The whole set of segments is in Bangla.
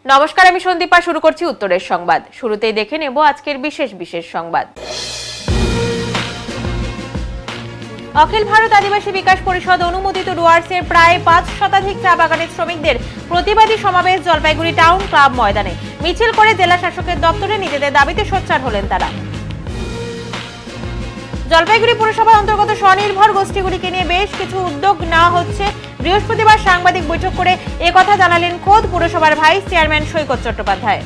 নমস্কার, আমি সন্দীপা। শুরু করছি উত্তরের সংবাদ। শুরুতেই দেখে নেব আজকের বিশেষ সংবাদ। অখিল ভারত আদিবাসী বিকাশ পরিষদ অনুমোদিত ডুয়ার্সের প্রায় ৫ শতাধিক চা বাগানের শ্রমিকদের প্রতিবাদী সমাবেশ জলপাইগুড়ি টাউন ক্লাব ময়দানে। মিছিল করে জেলা শাসকের দপ্তরে নিজেদের দাবিতে সোচ্চার হলেন তারা। জলপাইগুড়ি পুরসভার অন্তর্গত স্বনির্ভর গোষ্ঠীগুলিকে নিয়ে বেশ কিছু উদ্যোগ নেওয়া হচ্ছে। বৃহস্পতিবার সাংবাদিক বৈঠক করে একথা জানালেন খোদ পুরসভার ভাইস চেয়ারম্যান সৈকত চট্টোপাধ্যায়।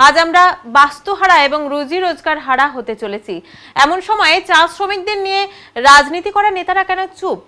আজ আমরা বাস্তুহারা এবং রুজি রোজগার হারা হতে চলেছি। এমন সময়ে চা শ্রমিকদের নিয়ে রাজনীতি করা নেতারা কেন চুপ?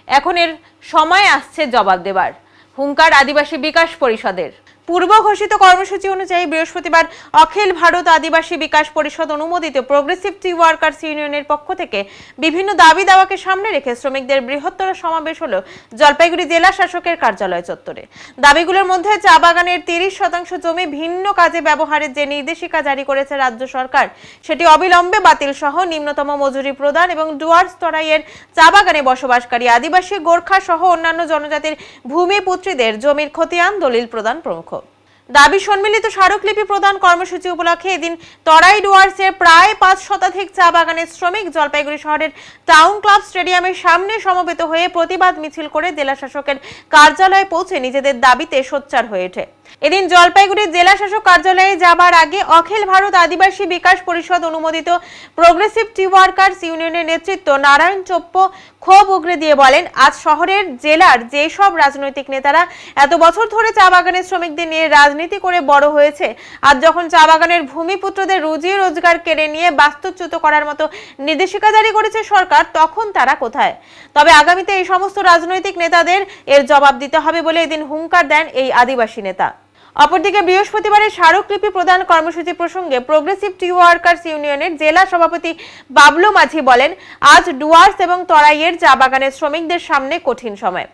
এখন এর সময় আসছে জবাব দেবার। হুঙ্কার আদিবাসী বিকাশ পরিষদের। পূর্ব ঘোষিত কর্মসূচি অনুযায়ী বৃহস্পতিবার অখিল ভারত আদিবাসী বিকাশ পরিষদ অনুমোদিত প্রোগ্রেসিভ টি ওয়ার্কার্স ইউনিয়নের পক্ষ থেকে বিভিন্ন দাবি দাওয়াকে সামনে রেখে শ্রমিকদের বৃহত্তর সমাবেশ হলো জলপাইগুড়ি জেলা শাসকের কার্যালয় চত্বরে। দাবিগুলোর মধ্যে চা বাগানের ৩০% জমি ভিন্ন কাজে ব্যবহারের যে নির্দেশিকা জারি করেছে রাজ্য সরকার, সেটি অবিলম্বে বাতিল সহ নিম্নতম মজুরি প্রদান এবং ডুয়ার্স তরাইয়ের চা বাগানে বসবাসকারী আদিবাসী, গোর্খা সহ অন্যান্য জনজাতির ভূমিপুত্রীদের জমির খতিয়ান দলিল প্রদান প্রমুখ দাবি সম্মিলিত স্মারকলিপি প্রদান কর্মসূচি উপলক্ষে এদিন তরাই ডুয়ার্সের প্রায় ৫ শতাধিক চা বাগানের শ্রমিক জলপাইগুড়ি শহরের টাউন ক্লাব স্টেডিয়ামের সামনে সমবেত হয়ে প্রতিবাদ মিছিল করে জেলা শাসকের কার্যালয়ে পৌঁছে নিজেদের দাবিতে সোচ্চার হয়ে ওঠে। এদিন জলপাইগুড়ি জেলা শাসক কার্যালয়ে যাবার আগে অখিল ভারত আদিবাসী বিকাশ পরিষদ অনুমোদিত প্রোগ্রেসিভ টি ওয়ার্কার্স ইউনিয়নের নেতৃত্ব নারায়ণ চোপ্প ক্ষোভ উগরে দিয়ে বলেন, আজ শহরের জেলার যেসব রাজনৈতিক নেতারা এত বছর ধরে চা বাগানের শ্রমিকদের নিয়ে রাজনীতি করে বড় হয়েছে, আজ যখন চা বাগানের ভূমিপুত্রদের রুজি রোজগার কেড়ে নিয়ে বাস্তুচ্যুত করার মতো নির্দেশিকা জারি করেছে সরকার, তখন তারা কোথায়? তবে আগামীতে এই সমস্ত রাজনৈতিক নেতাদের এর জবাব দিতে হবে বলে এদিন হুঙ্কার দেন এই আদিবাসী নেতা। অপরদিকে বৃহস্পতিবারের স্মারকলিপি প্রদান কর্মসূচি প্রসঙ্গে প্রোগ্রেসিভ টি ওয়ার্কার্স ইউনিয়নের জেলা সভাপতি বাবলু মাঝি বলেন, আজ ডুয়ার্স এবং তরাইয়ের চা বাগানের শ্রমিকদের সামনে কঠিন সময়।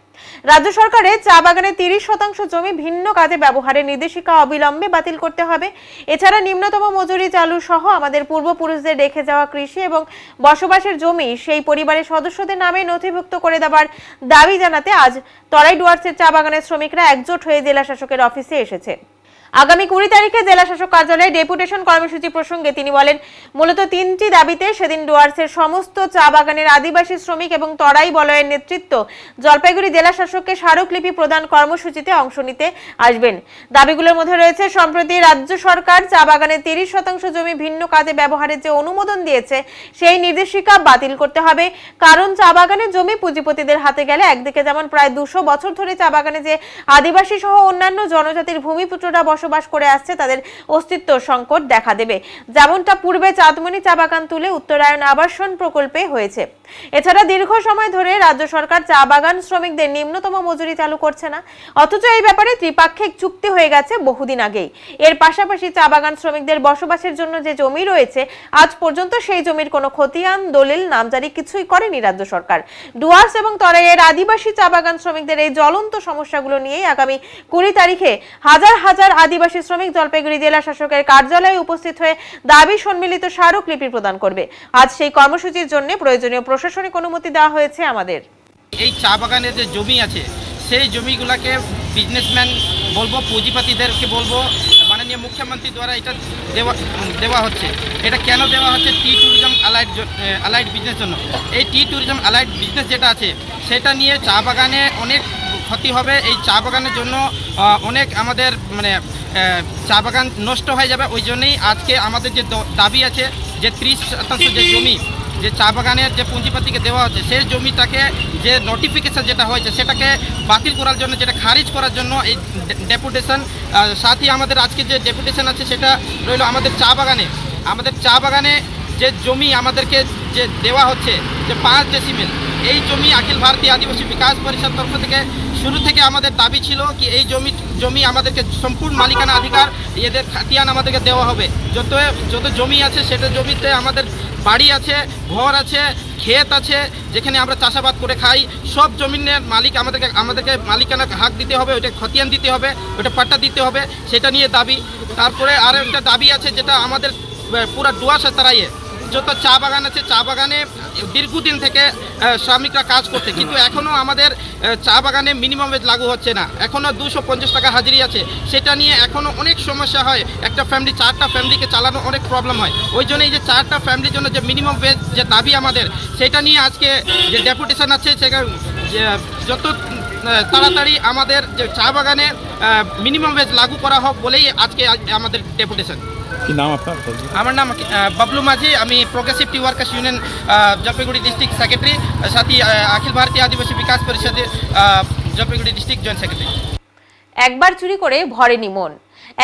রাজ্য সরকারের চা বাগানের ৩০% জমি ভিন্ন কাজে ব্যবহারের নির্দেশিকা অবিলম্বে বাতিল করতে হবে। এছাড়া নিম্নতম মজুরি চালু সহ আমাদের পূর্বপুরুষদের রেখে যাওয়া কৃষি এবং বসবাসের জমি সেই পরিবারের সদস্যদের নামে নথিভুক্ত করে দেওয়ার দাবি জানাতে আজ তরাই ডুয়ার্সের চা বাগানের শ্রমিকরা একজোট হয়ে জেলা শাসকের অফিসে এসেছে। আগামী ২০ তারিখে জেলা শাসক কার্যালয়ে ডেপুটেশন কর্মসূচি প্রসঙ্গে তিনি বলেন, মূলত ৩টি দাবিতে সেদিন ডুয়ার্সের সমস্ত চা বাগানের আদিবাসী শ্রমিক এবং তরাই বলয়ের নেতৃত্ব জলপাইগুড়ি জেলা শাসককে স্মারকলিপি প্রদান কর্মসূচিতে অংশ নিতে আসবেন। দাবিগুলোর মধ্যে রয়েছে, সম্প্রতি রাজ্য সরকার চা বাগানের ৩০% জমি ভিন্ন কাজে ব্যবহারের যে অনুমোদন দিয়েছে সেই নির্দেশিকা বাতিল করতে হবে। কারণ চা বাগানের জমি পুঁজিপতিদের হাতে গেলে একদিকে যেমন প্রায় ২০০ বছর ধরে চা বাগানে যে আদিবাসী সহ অন্যান্য জনজাতির ভূমিপুত্ররা বসবাস করে আসছে তাদের অস্তিত্ব সংকট দেখা দেবে, যেমনটা পূর্বে চাঁদমণি চা বাগান তুলে উত্তরায়ণ আবাসন প্রকল্পে হয়েছে। এছাড়া দীর্ঘ সময় ধরে রাজ্য সরকার চা বাগান শ্রমিকদের নিম্নতম মজুরি চালু করছে না, অথচ এই ব্যাপারে ত্রিপাক্ষিক চুক্তি হয়ে গেছে বহুদিন আগেই। এর পাশাপাশি চা বাগান শ্রমিকদের বসবাসের জন্য যে জমি রয়েছে আজ পর্যন্ত সেই জমির কোনো খতিয়ান দলিল নামজারি কিছুই করেনি রাজ্য সরকার। ডুয়ার্স এবং তরাইয়ের আদিবাসী চা বাগান শ্রমিকদের এই জ্বলন্ত সমস্যাগুলো নিয়েই আগামী ২০ তারিখে হাজার হাজার আদিবাসী শ্রমিক জলপাইগুড়ি জেলা শাসকের কার্যালয়ে উপস্থিত হয়ে দাবি সম্মিলিত স্মারকলিপি প্রদান করবে। আজ সেই কর্মসূচির জন্য প্রয়োজনীয় প্রশাসনিক অনুমতি দেওয়া হয়েছে আমাদের। এই চা বাগানের যে জমি আছে সেই জমিগুলোকে বিজনেসম্যান বলবো, পুঁজিপতিদেরকে বলবো, মাননীয় মুখ্যমন্ত্রী দ্বারা এটা দেওয়া হচ্ছে। এটা কেন দেওয়া হচ্ছে? টি ট্যুরিজম অ্যালাইড বিজনেস জন্য। এই টি ট্যুরিজম অ্যালাইড বিজনেস যেটা আছে সেটা নিয়ে চা বাগানে অনেক ক্ষতি হবে। এই চা বাগানের জন্য অনেক আমাদের চা বাগান নষ্ট হয়ে যাবে। ওই জন্যই আজকে আমাদের যে দাবি আছে যে ৩০% যে জমি যে চা বাগানের যে পুঁজিপতিকে দেওয়া হচ্ছে সেই জমিটাকে যে নোটিফিকেশন যেটা হয়েছে সেটাকে বাতিল করার জন্য, যেটা খারিজ করার জন্য এই ডেপুটেশন। সাথে আমাদের আজকে যে ডেপুটেশন আছে সেটা রইল আমাদের চা বাগানে যে জমি আমাদেরকে যে দেওয়া হচ্ছে যে 5 ডেসিমেল, এই জমি অখিল ভারতীয় আদিবাসী বিকাশ পরিষদ তরফ থেকে শুরু থেকে আমাদের দাবি ছিল কি এই জমি আমাদেরকে সম্পূর্ণ মালিকানা অধিকার এদের খাতিয়ান আমাদেরকে দেওয়া হবে। যত জমি আছে সেটা জমিতে আমাদের বাড়ি আছে, ঘর আছে, ক্ষেত আছে, যেখানে আমরা চাষাবাদ করে খাই, সব জমিনের মালিক আমাদেরকে মালিকানা হাক দিতে হবে, ওটা খতিয়ান দিতে হবে, ওটা পাট্টা দিতে হবে, সেটা নিয়ে দাবি। তারপরে আরও একটা দাবি আছে যেটা আমাদের পুরা ডুয়াশা তারাইয়ে যত চা বাগান আছে, চা বাগানে দীর্ঘদিন থেকে শ্রমিকরা কাজ করছে, কিন্তু এখনও আমাদের চা বাগানে মিনিমাম ওয়েজ লাগু হচ্ছে না, এখনও 250 টাকা হাজিরি আছে। সেটা নিয়ে এখনও অনেক সমস্যা হয়, একটা ফ্যামিলি 4টা ফ্যামিলিকে চালানো অনেক প্রবলেম হয়। ওই জন্য এই যে 4টা ফ্যামিলির জন্য যে মিনিমাম ওয়েজ যে দাবি আমাদের, সেটা নিয়ে আজকে যে ডেপুটেশন আছে সেটা যত তাড়াতাড়ি আমাদের যে চা বাগানে মিনিমাম ওয়েজ লাগু করা হোক বলেই আজকে আমাদের ডেপুটেশন। কি নাম আপনার? আমার নাম বাবলু মাঝি, আমি progressive tea workers union Jalpaiguri district secretary, সাথে অখিল ভারতীয় আদিবাসী বিকাশ পরিষদের জলপাইগুড়ি ডিস্ট্রিক্ট জয়েন্ট সেক্রেটারি। একবার চুরি করে ভরেনি মন,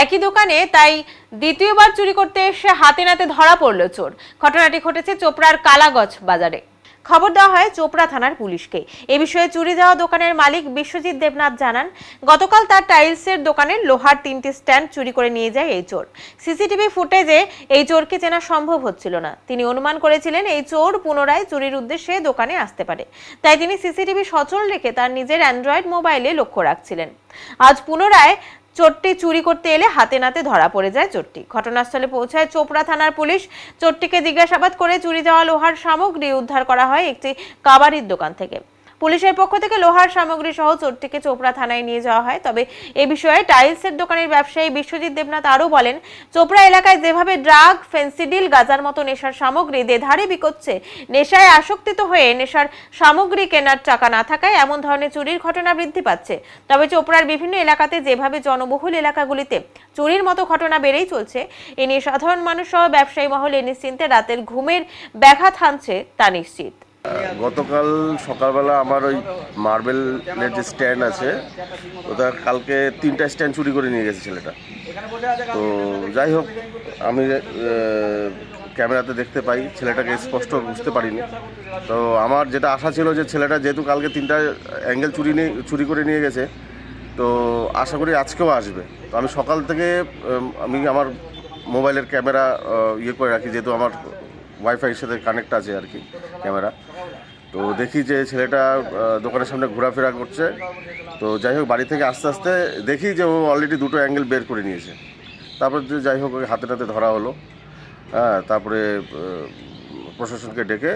একই দোকানে তাই দ্বিতীয়বার চুরি করতে এসে হাতে নাতে ধরা পড়ল চোর। ঘটনাটি ঘটেছে চোপড়ার কালাগছ বাজারে। খবর দেওয়া হয় চোপড়া থানার পুলিশকে। এ বিষয়ে চুরি যাওয়া দোকানের মালিক বিশ্বজিৎ দেবনাথ জানান, গতকাল তার টাইলসের দোকানের লোহার 3টি স্ট্যান্ড চুরি করে নিয়ে যায় এই চোর। সিসিটিভি ফুটেজে এই চোরকে চেনা সম্ভব হচ্ছিল না। তিনি অনুমান করেছিলেন এই চোর পুনরায় চুরির উদ্দেশ্যে দোকানে আসতে পারে, তাই তিনি সিসিটিভি সচল রেখে তার নিজের অ্যান্ড্রয়েড মোবাইলে লক্ষ্য রাখছিলেন। আজ পুনরায় চোরটি চুরি করতে এলে হাতে নাতে ধরা পড়ে যায় চোরটি। ঘটনাস্থলে পৌঁছায় চোপড়া থানার পুলিশ। চোরটিকে জিজ্ঞাসাবাদ করে চুরি যাওয়া লোহার সামগ্রী উদ্ধার করা হয় একটি কাবাড়ির দোকান থেকে। পুলিশের পক্ষ থেকে লোহার সামগ্রী সহ চোরটিকে চোপড়া থানায় নিয়ে যাওয়া হয়। তবে এ বিষয়ে টাইলসের দোকানের ব্যবসায়ী বিশ্বজিৎ দেবনাথ আরও বলেন, চোপড়া এলাকায় যেভাবে ড্রাগ, ফেন্সিডিল, গাঁজার মতো নেশার সামগ্রী দেধারে বিকোচ্ছে, নেশায় আসক্তিত হয়ে নেশার সামগ্রী কেনার টাকা না থাকায় এমন ধরনের চুরির ঘটনা বৃদ্ধি পাচ্ছে। তবে চোপড়ার বিভিন্ন এলাকাতে যেভাবে জনবহুল এলাকাগুলিতে চুরির মতো ঘটনা বেড়েই চলছে, এ নিয়ে সাধারণ মানুষ সহ ব্যবসায়ী মহল নিশ্চিন্তে রাতের ঘুমের ব্যাঘাত হানছে তা নিশ্চিত। গতকাল সকালবেলা আমার ওই মার্বেলের যে স্ট্যান্ড আছে ওটা কালকে 3টা স্ট্যান্ড চুরি করে নিয়ে গেছে ছেলেটা। তো যাই হোক, আমি ক্যামেরাতে দেখতে পাই, ছেলেটাকে স্পষ্ট বুঝতে পারিনি। তো আমার যেটা আশা ছিল যে ছেলেটা যেহেতু কালকে 3টা অ্যাঙ্গেল চুরি করে নিয়ে গেছে, তো আশা করি আজকেও আসবে। তো আমি সকাল থেকে আমি আমার মোবাইলের ক্যামেরা করে রাখি, যেহেতু আমার ওয়াইফাইয়ের সাথে কানেক্ট আছে আর কি ক্যামেরা। তো দেখি যে ছেলেটা দোকানের সামনে ঘোরাফেরা করছে। তো যাই হোক, বাড়ি থেকে আস্তে আস্তে দেখি যে ও অলরেডি 2টো অ্যাঙ্গেল বের করে নিয়েছে। তারপর যাই হোক ওই হাতে নাতে ধরা হলো। হ্যাঁ, তারপরে প্রশাসনকে ডেকে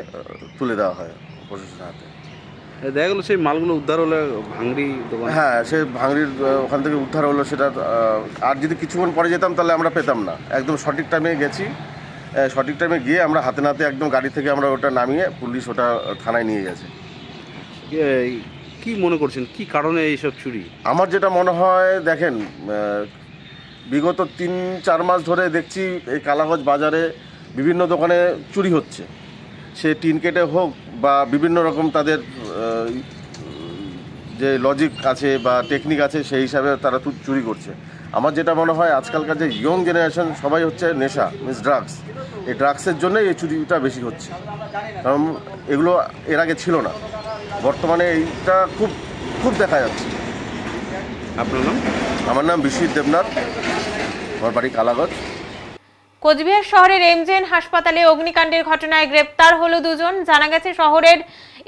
তুলে দেওয়া হয় প্রশাসনের হাতে। দেখা গেলো সেই মালগুলো উদ্ধার হলো ভাঙড়ি দোকান। হ্যাঁ, সে ভাঙড়ির ওখান থেকে উদ্ধার হলো। সেটা আর যদি কিছুক্ষণ পরে যেতাম তাহলে আমরা পেতাম না। একদম সঠিক টাইমে গেছি, সঠিক টাইমে গিয়ে আমরা হাতে নাতে একদম গাড়ি থেকে আমরা ওটা নামিয়ে পুলিশ ওটা থানায় নিয়ে গেছে। কি মনে করছেন কি কারণে এইসব চুরি? আমার যেটা মনে হয়, দেখেন, বিগত 3-4 মাস ধরে দেখছি এই কালাগছ বাজারে বিভিন্ন দোকানে চুরি হচ্ছে। সে টিন কেটে হোক বা বিভিন্ন রকম তাদের যে লজিক আছে বা টেকনিক আছে সেই হিসাবে তারা চুরি করছে। আমার যেটা মনে হয়, আজকালকার যে ইয়ং জেনারেশন সবাই হচ্ছে নেশা, মিনস ড্রাগস। এই ড্রাগসের জন্যই এই চুরিটা বেশি হচ্ছে, কারণ এগুলো এর আগে ছিল না। বর্তমানে এইটা খুব খুব দেখা যাচ্ছে। আপনার নাম? আমার নাম বিশ্বজিৎ দেবনাথ, আমার বাড়ি কালাগছ। কোচবিহার শহরের এমজেএন হাসপাতালে অগ্নিকাণ্ডের ঘটনায় গ্রেপ্তার হলো 2 জন। জানা গেছে শহরের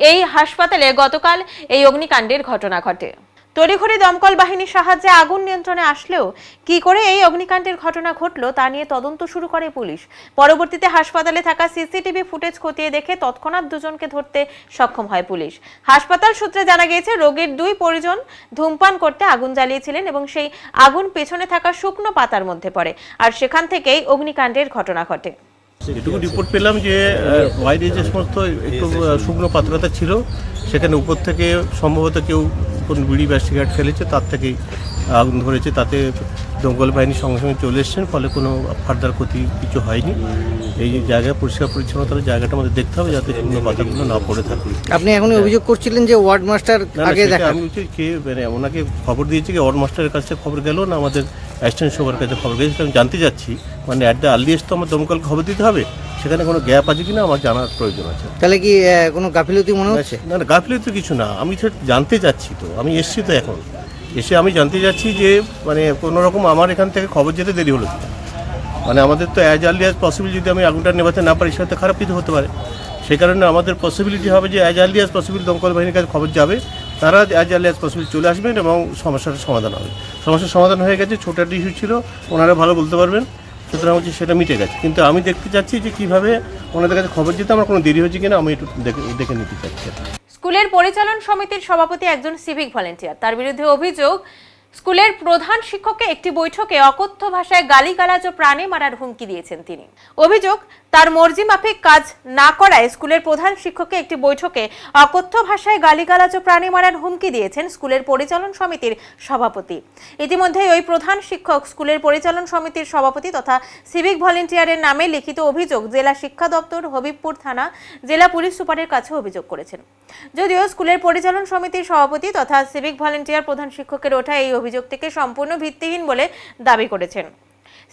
এই হাসপাতালে গতকাল এই অগ্নিকাণ্ডের ঘটনা ঘটে। তড়িঘড়ি দমকল বাহিনীর সাহায্যে আগুন নিয়ন্ত্রণে আসলেও কি করে এই অগ্নিকাণ্ডের ঘটনা ঘটলো তা নিয়ে তদন্ত শুরু করে পুলিশ। পরবর্তীতে হাসপাতালে থাকা সিসিটিভি ফুটেজ খতিয়ে দেখে তৎক্ষণাৎ 2 জনকে ধরতে সক্ষম হয় পুলিশ। হাসপাতাল সূত্রে জানা গিয়েছে, রোগীর 2 পরিজন ধূমপান করতে আগুন জ্বালিয়েছিলেন এবং সেই আগুন পেছনে থাকা শুকনো পাতার মধ্যে পড়ে, আর সেখান থেকেই অগ্নিকাণ্ডের ঘটনা ঘটে। এটুকু রিপোর্ট পেলাম যে বাইরে যে সমস্ত একটু শুকনো পাত্রতা ছিল, সেখানে উপর থেকে সম্ভবত কেউ কোন বিড়ি বা সিগারেট ফেলেছে, তার থেকেই আগুন ধরেছে। তাতে দমকল বাহিনীর সঙ্গে সঙ্গে চলে এসছেন, ফলে কোনো ফার্দার ক্ষতি কিছু হয়নি। এই জায়গায় পরিষ্কার পরিচ্ছন্নতার জায়গাটা আমাদের দেখতে হবে যাতে শুকনো পাতাগুলো না পড়ে থাকে। আপনি এখন অভিযোগ করছিলেন যে ওয়ার্ড মাস্টার আগে দেখা, আমি কে মানে ওনাকে খবর দিয়েছি কি ওয়ার্ড মাস্টারের কাছে খবর গেল না আমাদের অ্যাসিস্ট্যান্ট সুপারের কাছে খবর গেছে। আমি জানতে যাচ্ছি, মানে অ্যাট দ্য আর্লিয়েস্ট তো আমার দমকলকে খবর দিতে হবে, সেখানে কোনো গ্যাপ আছে কিনা আমার জানার প্রয়োজন আছে। তাহলে কি কোনো গাফিলতি মনে হচ্ছে? না না, গাফিলতি তো কিছু না, আমি সেটা জানতে চাচ্ছি, তো আমি এসছি তো এখন এসে আমি জানতে চাচ্ছি যে মানে কোনো রকম আমার এখান থেকে খবর যেতে দেরি হলো কিনা। মানে আমাদের তো অ্যাজ আর্লি অ্যাজ পসিবল যদি আমি আগুনটা নেভাতে না পারি সেটা খারাপ কিছু হতে পারে। সেই কারণে আমাদের পসিবিলিটি হবে যে অ্যাজ আর্লি অ্যাজ পসিবল দমকল বাহিনীর কাছে খবর যাবে, তারা অ্যাজ আর্লি অ্যাজ পসিবল চলে আসবেন এবং সমস্যাটার সমাধান হবে। সমস্যার সমাধান হয়ে গেছে, ছোটো একটা ইস্যু ছিল, ওনারা ভালো বলতে পারবেন, সুতরাং হচ্ছে সেটা মিটে গেছে। কিন্তু আমি দেখতে চাচ্ছি যে কীভাবে ওনাদের কাছে খবর যেতে আমার কোনো দেরি হয়েছে কিনা আমি একটু দেখে নিতে চাচ্ছি। স্কুলের পরিচালন সমিতির সভাপতি একজন সিভিক ভলেন্টিয়ার, তার বিরুদ্ধে অভিযোগ স্কুলের প্রধান শিক্ষককে একটি বৈঠকে অকথ্য ভাষায় গালিগালাজ ও প্রাণে মারার হুমকি দিয়েছেন তিনি। অভিযোগ, তার মর্জি মাফিক কাজ না করায় স্কুলের প্রধান শিক্ষককে একটি বৈঠকে অকথ্য ভাষায় গালিগালাজ ও প্রাণে মারার হুমকি দিয়েছেন স্কুলের পরিচালন সমিতির সভাপতি। ইতিমধ্যে ওই প্রধান শিক্ষক স্কুলের পরিচালন সমিতির সভাপতি তথা সিভিক ভলেন্টিয়ারের নামে লিখিত অভিযোগ জেলা শিক্ষা দপ্তর, হবিবপুর থানা, জেলা পুলিশ সুপারের কাছে অভিযোগ করেছেন। যদিও স্কুলের পরিচালন সমিতির সভাপতি তথা সিভিক ভলেন্টিয়ার প্রধান শিক্ষকের ওঠা এই অভিযোগটিকে সম্পূর্ণ ভিত্তিহীন বলে দাবি করেছেন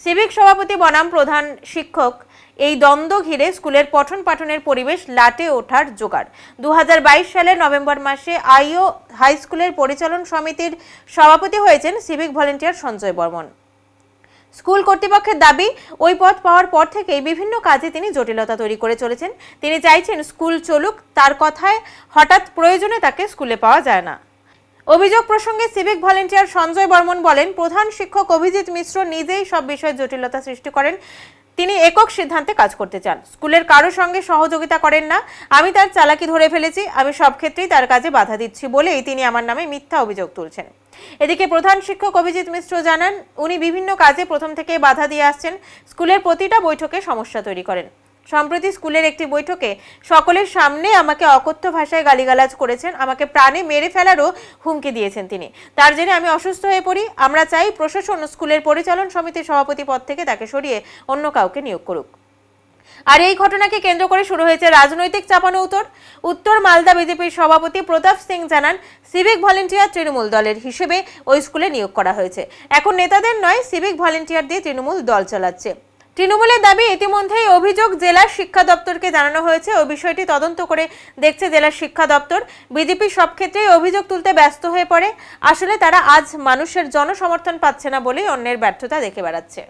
সিভিক সভাপতি বনাম প্রধান শিক্ষক। এই দ্বন্দ্ব ঘিরে স্কুলের পঠন পাঠনের পরিবেশ লাটে ওঠার জোগাড়। 2022 সালের নভেম্বর মাসে আইও হাই স্কুলের পরিচালন সমিতির সভাপতি হয়েছেন civic volunteer Sanjay Barman. School কর্তৃপক্ষের দাবি, ওই পদ পাওয়ার পর থেকেই বিভিন্ন কাজে তিনি জটিলতা তৈরি করে চলেছেন। তিনি চাইছেন স্কুল চলুক, তার কথায় হঠাৎ প্রয়োজনে তাকে স্কুলে পাওয়া যায় না। অভিযোগ প্রসঙ্গে সিভিক ভলেন্টিয়ার সঞ্জয় বর্মন বলেন, প্রধান শিক্ষক অভিজিৎ মিশ্র নিজেই সব বিষয়ে জটিলতা সৃষ্টি করেন। তিনি একক সিদ্ধান্তে কাজ করতে চান, স্কুলের কারো সঙ্গে সহযোগিতা করেন না। আমি তার চালাকি ধরে ফেলেছি, আমি সব ক্ষেত্রেই তার কাজে বাধা দিচ্ছি বলেই তিনি আমার নামে মিথ্যা অভিযোগ তুলছেন। এদিকে প্রধান শিক্ষক অভিজিৎ মিশ্র জানান, উনি বিভিন্ন কাজে প্রথম থেকে বাধা দিয়ে আসছেন, স্কুলের প্রতিটা বৈঠকে সমস্যা তৈরি করেন। সম্প্রতি স্কুলের একটি বৈঠকে সকলের সামনে আমাকে অকথ্য ভাষায় গালিগালাজ করেছেন, আমাকে প্রাণে মেরে ফেলারও হুমকি দিয়েছেন তিনি। তার জেরে আমি অসুস্থ হয়ে পড়ি। আমরা চাই প্রশাসন স্কুলের পরিচালন সমিতির সভাপতি পদ থেকে তাকে সরিয়ে অন্য কাউকে নিয়োগ করুক। আর এই ঘটনাকে কেন্দ্র করে শুরু হয়েছে রাজনৈতিক চাপানোউতর। উত্তর মালদা বিজেপির সভাপতি প্রতাপ সিং জানান, সিভিক ভলেন্টিয়ার তৃণমূল দলের হিসেবে ওই স্কুলে নিয়োগ করা হয়েছে। এখন নেতাদের নয়, সিভিক ভলেন্টিয়ার দিয়ে তৃণমূল দল চালাচ্ছে। তৃণমূলের দাবি, ইতিমধ্যেই অভিযোগ জেলা শিক্ষা দপ্তরকে জানানো হয়েছে, ওই বিষয়টি তদন্ত করে দেখছে জেলা শিক্ষা দপ্তর। বিজেপি সব ক্ষেত্রেই অভিযোগ তুলতে ব্যস্ত হয়ে পড়ে। আসলে তারা আজ মানুষের জনসমর্থন পাচ্ছে না বলেই অন্যের ব্যর্থতা দেখে বেড়াচ্ছে।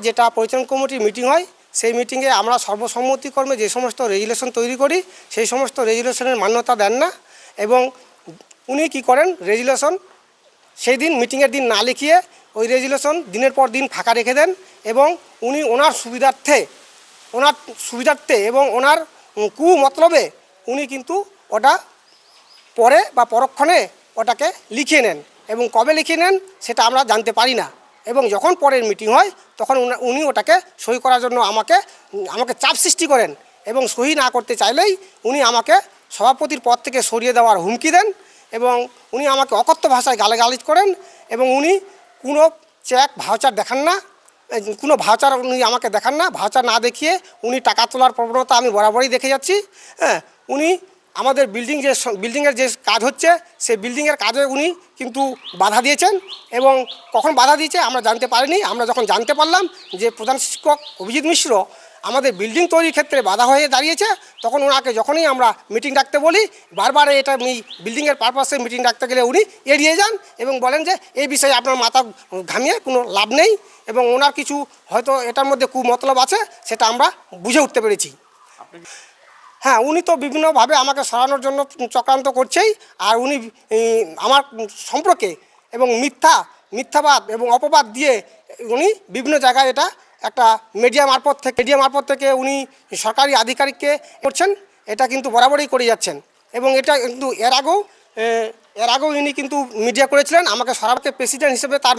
যেটা পরিচালন কমিটির মিটিং হয়, সেই মিটিংয়ে আমরা সর্বসম্মতিক্রমে যে সমস্ত রেজুলেশন তৈরি করি, সেই সমস্ত রেজুলেশনের মান্যতা দেন না এবং উনি কি করেন, রেজুলেশন সেই দিন মিটিংয়ের দিন না লিখিয়ে ওই রেজুলেশন দিনের পর দিন ফাঁকা রেখে দেন এবং উনি ওনার সুবিধার্থে এবং ওনার কুমতলবে উনি কিন্তু ওটা পরে বা পরক্ষণে ওটাকে লিখিয়ে নেন এবং কবে লিখিয়ে নেন সেটা আমরা জানতে পারি না। এবং যখন পরের মিটিং হয় তখন উনি ওটাকে সই করার জন্য আমাকে চাপ সৃষ্টি করেন এবং সই না করতে চাইলেই উনি আমাকে সভাপতির পদ থেকে সরিয়ে দেওয়ার হুমকি দেন এবং উনি আমাকে অকথ্য ভাষায় গালাগালিজ করেন এবং উনি কোনো চেক ভাউচার দেখান না, কোনো ভাউচার উনি আমাকে দেখান না। ভাউচার না দেখিয়ে উনি টাকা তোলার প্রবণতা আমি বরাবরই দেখে যাচ্ছি। হ্যাঁ, উনি আমাদের বিল্ডিংয়ের যে কাজ হচ্ছে সেই বিল্ডিংয়ের কাজে উনি কিন্তু বাধা দিয়েছেন এবং কখন বাধা দিয়েছে আমরা জানতে পারিনি। আমরা যখন জানতে পারলাম যে প্রধান শিক্ষক অভিজিৎ মিশ্র আমাদের বিল্ডিং তৈরির ক্ষেত্রে বাধা হয়ে দাঁড়িয়েছে, তখন ওনাকে যখনই আমরা মিটিং ডাকতে বলি, বারবার এটা বিল্ডিংয়ের পারপাসে মিটিং ডাকতে গেলে উনি এড়িয়ে যান এবং বলেন যে এই বিষয়ে আপনার মাথা ঘামিয়ে কোনো লাভ নেই এবং ওনার কিছু হয়তো এটার মধ্যে কুমতলব আছে, সেটা আমরা বুঝে উঠতে পেরেছি। হ্যাঁ, উনি তো বিভিন্নভাবে আমাকে সরানোর জন্য চক্রান্ত করছেই। আর উনি আমার সম্পর্কে এবং মিথ্যাবাদ এবং অপবাদ দিয়ে উনি বিভিন্ন জায়গায় এটা একটা মিডিয়া মারফত থেকে উনি সরকারি আধিকারিককে করছেন। এটা কিন্তু বরাবরই করে যাচ্ছেন এবং এটা কিন্তু এর আগেও ইনি কিন্তু মিডিয়া করেছিলেন। আমাকে সরকারকে প্রেসিডেন্ট হিসেবে তার